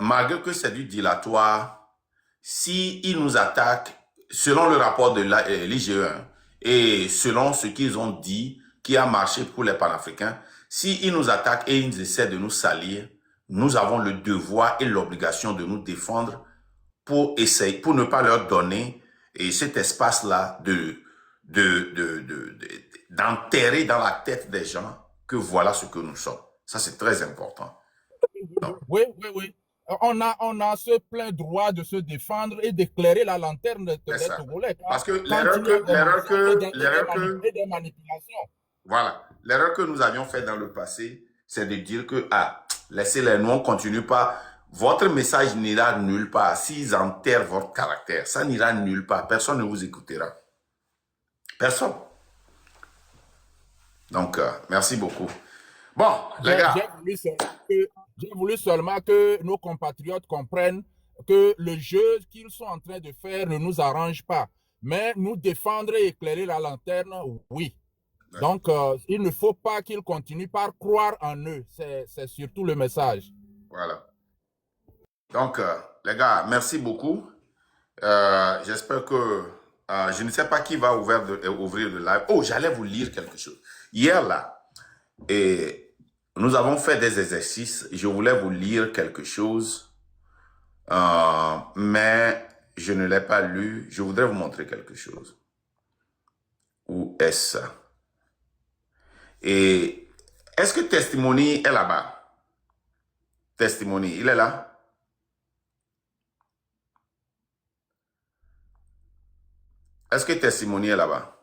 Malgré que c'est du dilatoire, s'ils nous attaquent, selon le rapport de l'IGE1 et selon ce qu'ils ont dit, qui a marché pour les panafricains, s'ils nous attaquent et ils essaient de nous salir, nous avons le devoir et l'obligation de nous défendre pour essayer, pour ne pas leur donner cet espace-là d'enterrer dans la tête des gens que voilà ce que nous sommes. Ça, c'est très important. Donc, oui. On a ce plein droit de se défendre et d'éclairer la lanterne des Togolais. Parce que des manipulations. Voilà. L'erreur que nous avions faite dans le passé, c'est de dire que, laissez-les, nous, on ne continue pas. Votre message n'ira nulle part. S'ils enterrent votre caractère, ça n'ira nulle part. Personne ne vous écoutera. Personne. Donc, merci beaucoup. Bon, les gars. J'ai voulu seulement que nos compatriotes comprennent que le jeu qu'ils sont en train de faire ne nous arrange pas. Mais nous défendre et éclairer la lanterne, oui. Donc, il ne faut pas qu'ils continuent par croire en eux. C'est surtout le message. Voilà. Donc, les gars, merci beaucoup. J'espère que... je ne sais pas qui va ouvrir le live. Oh, j'allais vous lire quelque chose. Hier, là, nous avons fait des exercices. Je voulais vous lire quelque chose. Mais je ne l'ai pas lu. Je voudrais vous montrer quelque chose. Où est-ce ça? Et est-ce que Testimony est là-bas? Testimony, il est là? Est-ce que Testimony est là-bas?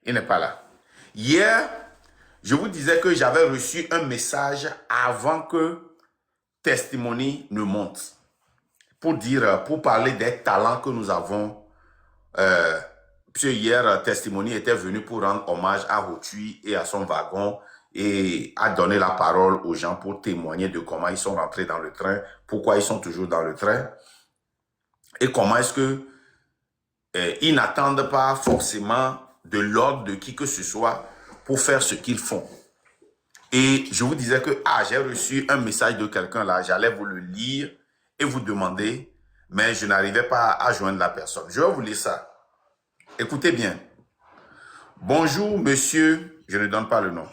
Il n'est pas là. Hier, je vous disais que j'avais reçu un message avant que Testimony ne monte. Pour parler des talents que nous avons. Puisque hier, Testimony était venu pour rendre hommage à Rotui et à son wagon et a donné la parole aux gens pour témoigner de comment ils sont rentrés dans le train, pourquoi ils sont toujours dans le train et comment est-ce que ils n'attendent pas forcément de l'ordre de qui que ce soit pour faire ce qu'ils font. Et je vous disais que j'ai reçu un message de quelqu'un là, j'allais vous le lire et vous demander, mais je n'arrivais pas à joindre la personne. Je vais vous lire ça. Écoutez bien. Bonjour, monsieur, je ne donne pas le nom.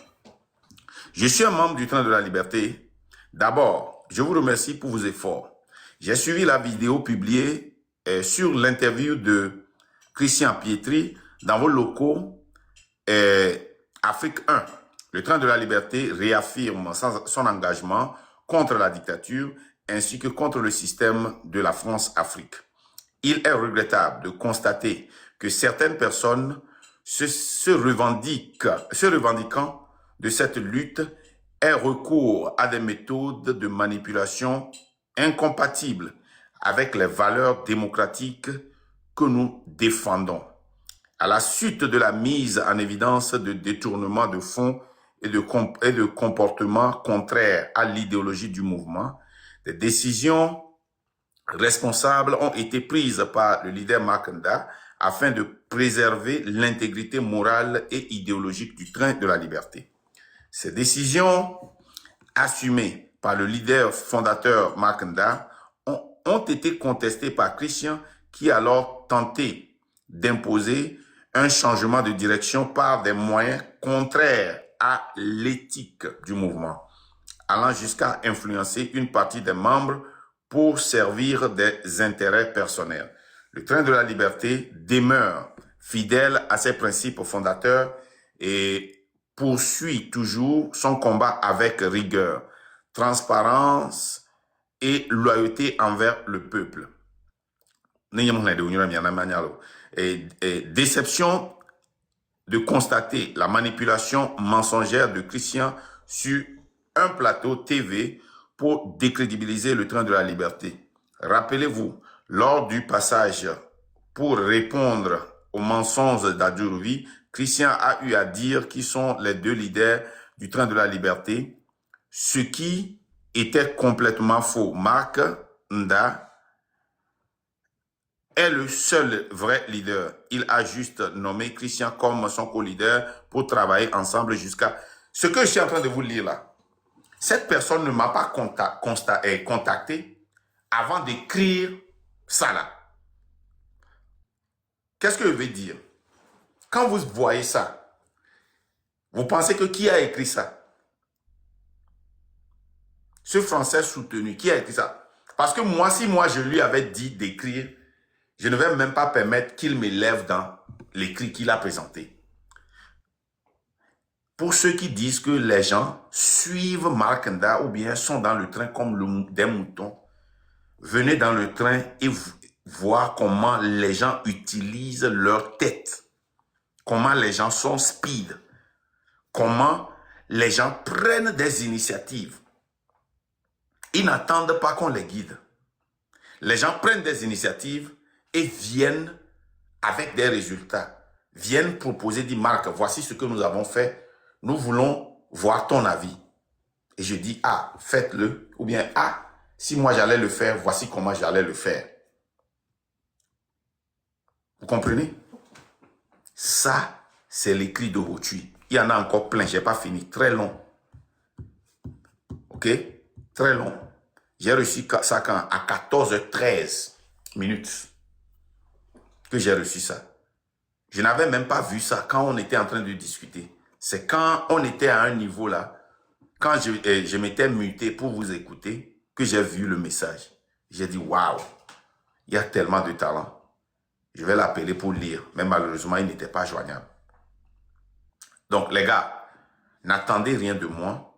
Je suis un membre du Train de la Liberté. D'abord, je vous remercie pour vos efforts. J'ai suivi la vidéo publiée sur l'interview de Christian Pietri dans vos locaux Afrique 1. Le Train de la Liberté réaffirme son engagement contre la dictature ainsi que contre le système de la France-Afrique. Il est regrettable de constater que certaines personnes se revendiquant de cette lutte ait recours à des méthodes de manipulation incompatibles avec les valeurs démocratiques que nous défendons. À la suite de la mise en évidence de détournements de fonds et de comportements contraires à l'idéologie du mouvement, des décisions responsables ont été prises par le leader Mackenda afin de préserver l'intégrité morale et idéologique du train de la liberté. Ces décisions, assumées par le leader fondateur Mackenda, ont été contestées par Christian qui a alors tenté d'imposer un changement de direction par des moyens contraires à l'éthique du mouvement, allant jusqu'à influencer une partie des membres pour servir des intérêts personnels. Le train de la liberté demeure fidèle à ses principes fondateurs et poursuit toujours son combat avec rigueur, transparence et loyauté envers le peuple. Et déception de constater la manipulation mensongère de Christian sur un plateau TV pour décrédibiliser le train de la liberté. Rappelez-vous, lors du passage pour répondre aux mensonges d'Adjurovi, Christian a eu à dire qui sont les deux leaders du train de la liberté, ce qui était complètement faux. Marc Nda est le seul vrai leader. Il a juste nommé Christian comme son co-leader pour travailler ensemble jusqu'à... Ce que je suis en train de vous lire là, cette personne ne m'a pas contacté avant d'écrire ça là. Qu'est-ce que je veux dire? Quand vous voyez ça, vous pensez que qui a écrit ça? Ce Français soutenu, qui a écrit ça? Parce que moi, si moi je lui avais dit d'écrire, je ne vais même pas permettre qu'il m'élève dans l'écrit qu'il a présenté. Pour ceux qui disent que les gens suivent Mackenda ou bien sont dans le train comme des moutons, venez dans le train et voir comment les gens utilisent leur tête, comment les gens sont speed, comment les gens prennent des initiatives. Ils n'attendent pas qu'on les guide. Les gens prennent des initiatives et viennent avec des résultats, viennent proposer, dire Marc, voici ce que nous avons fait, nous voulons voir ton avis. Et je dis, ah, faites-le, ou bien, ah, si moi j'allais le faire, voici comment j'allais le faire. Vous comprenez? Ça, c'est l'écrit de Rotui. Il y en a encore plein, je n'ai pas fini, très long. Ok? Très long. J'ai reçu ça quand à 14h13 minutes que j'ai reçu ça. Je n'avais même pas vu ça quand on était en train de discuter. C'est quand on était à un niveau là, quand je m'étais muté pour vous écouter, que j'ai vu le message. J'ai dit, waouh, il y a tellement de talent. Je vais l'appeler pour lire, mais malheureusement, il n'était pas joignable. Donc, les gars, n'attendez rien de moi.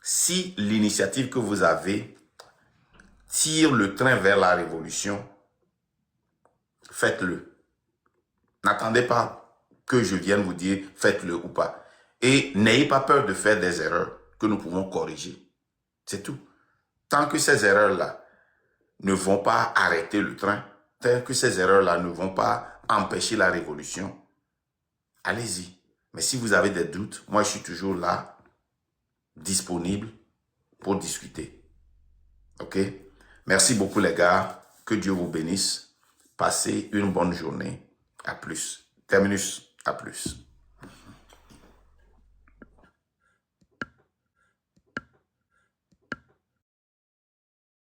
Si l'initiative que vous avez tire le train vers la révolution, faites-le. N'attendez pas que je vienne vous dire faites-le ou pas. Et n'ayez pas peur de faire des erreurs que nous pouvons corriger. C'est tout. Tant que ces erreurs-là ne vont pas arrêter le train, tant que ces erreurs-là ne vont pas empêcher la révolution, allez-y. Mais si vous avez des doutes, moi je suis toujours là, disponible pour discuter. Ok? Merci beaucoup les gars. Que Dieu vous bénisse. Passez une bonne journée. À plus. Terminus. À plus.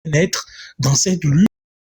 Naître dans cette lutte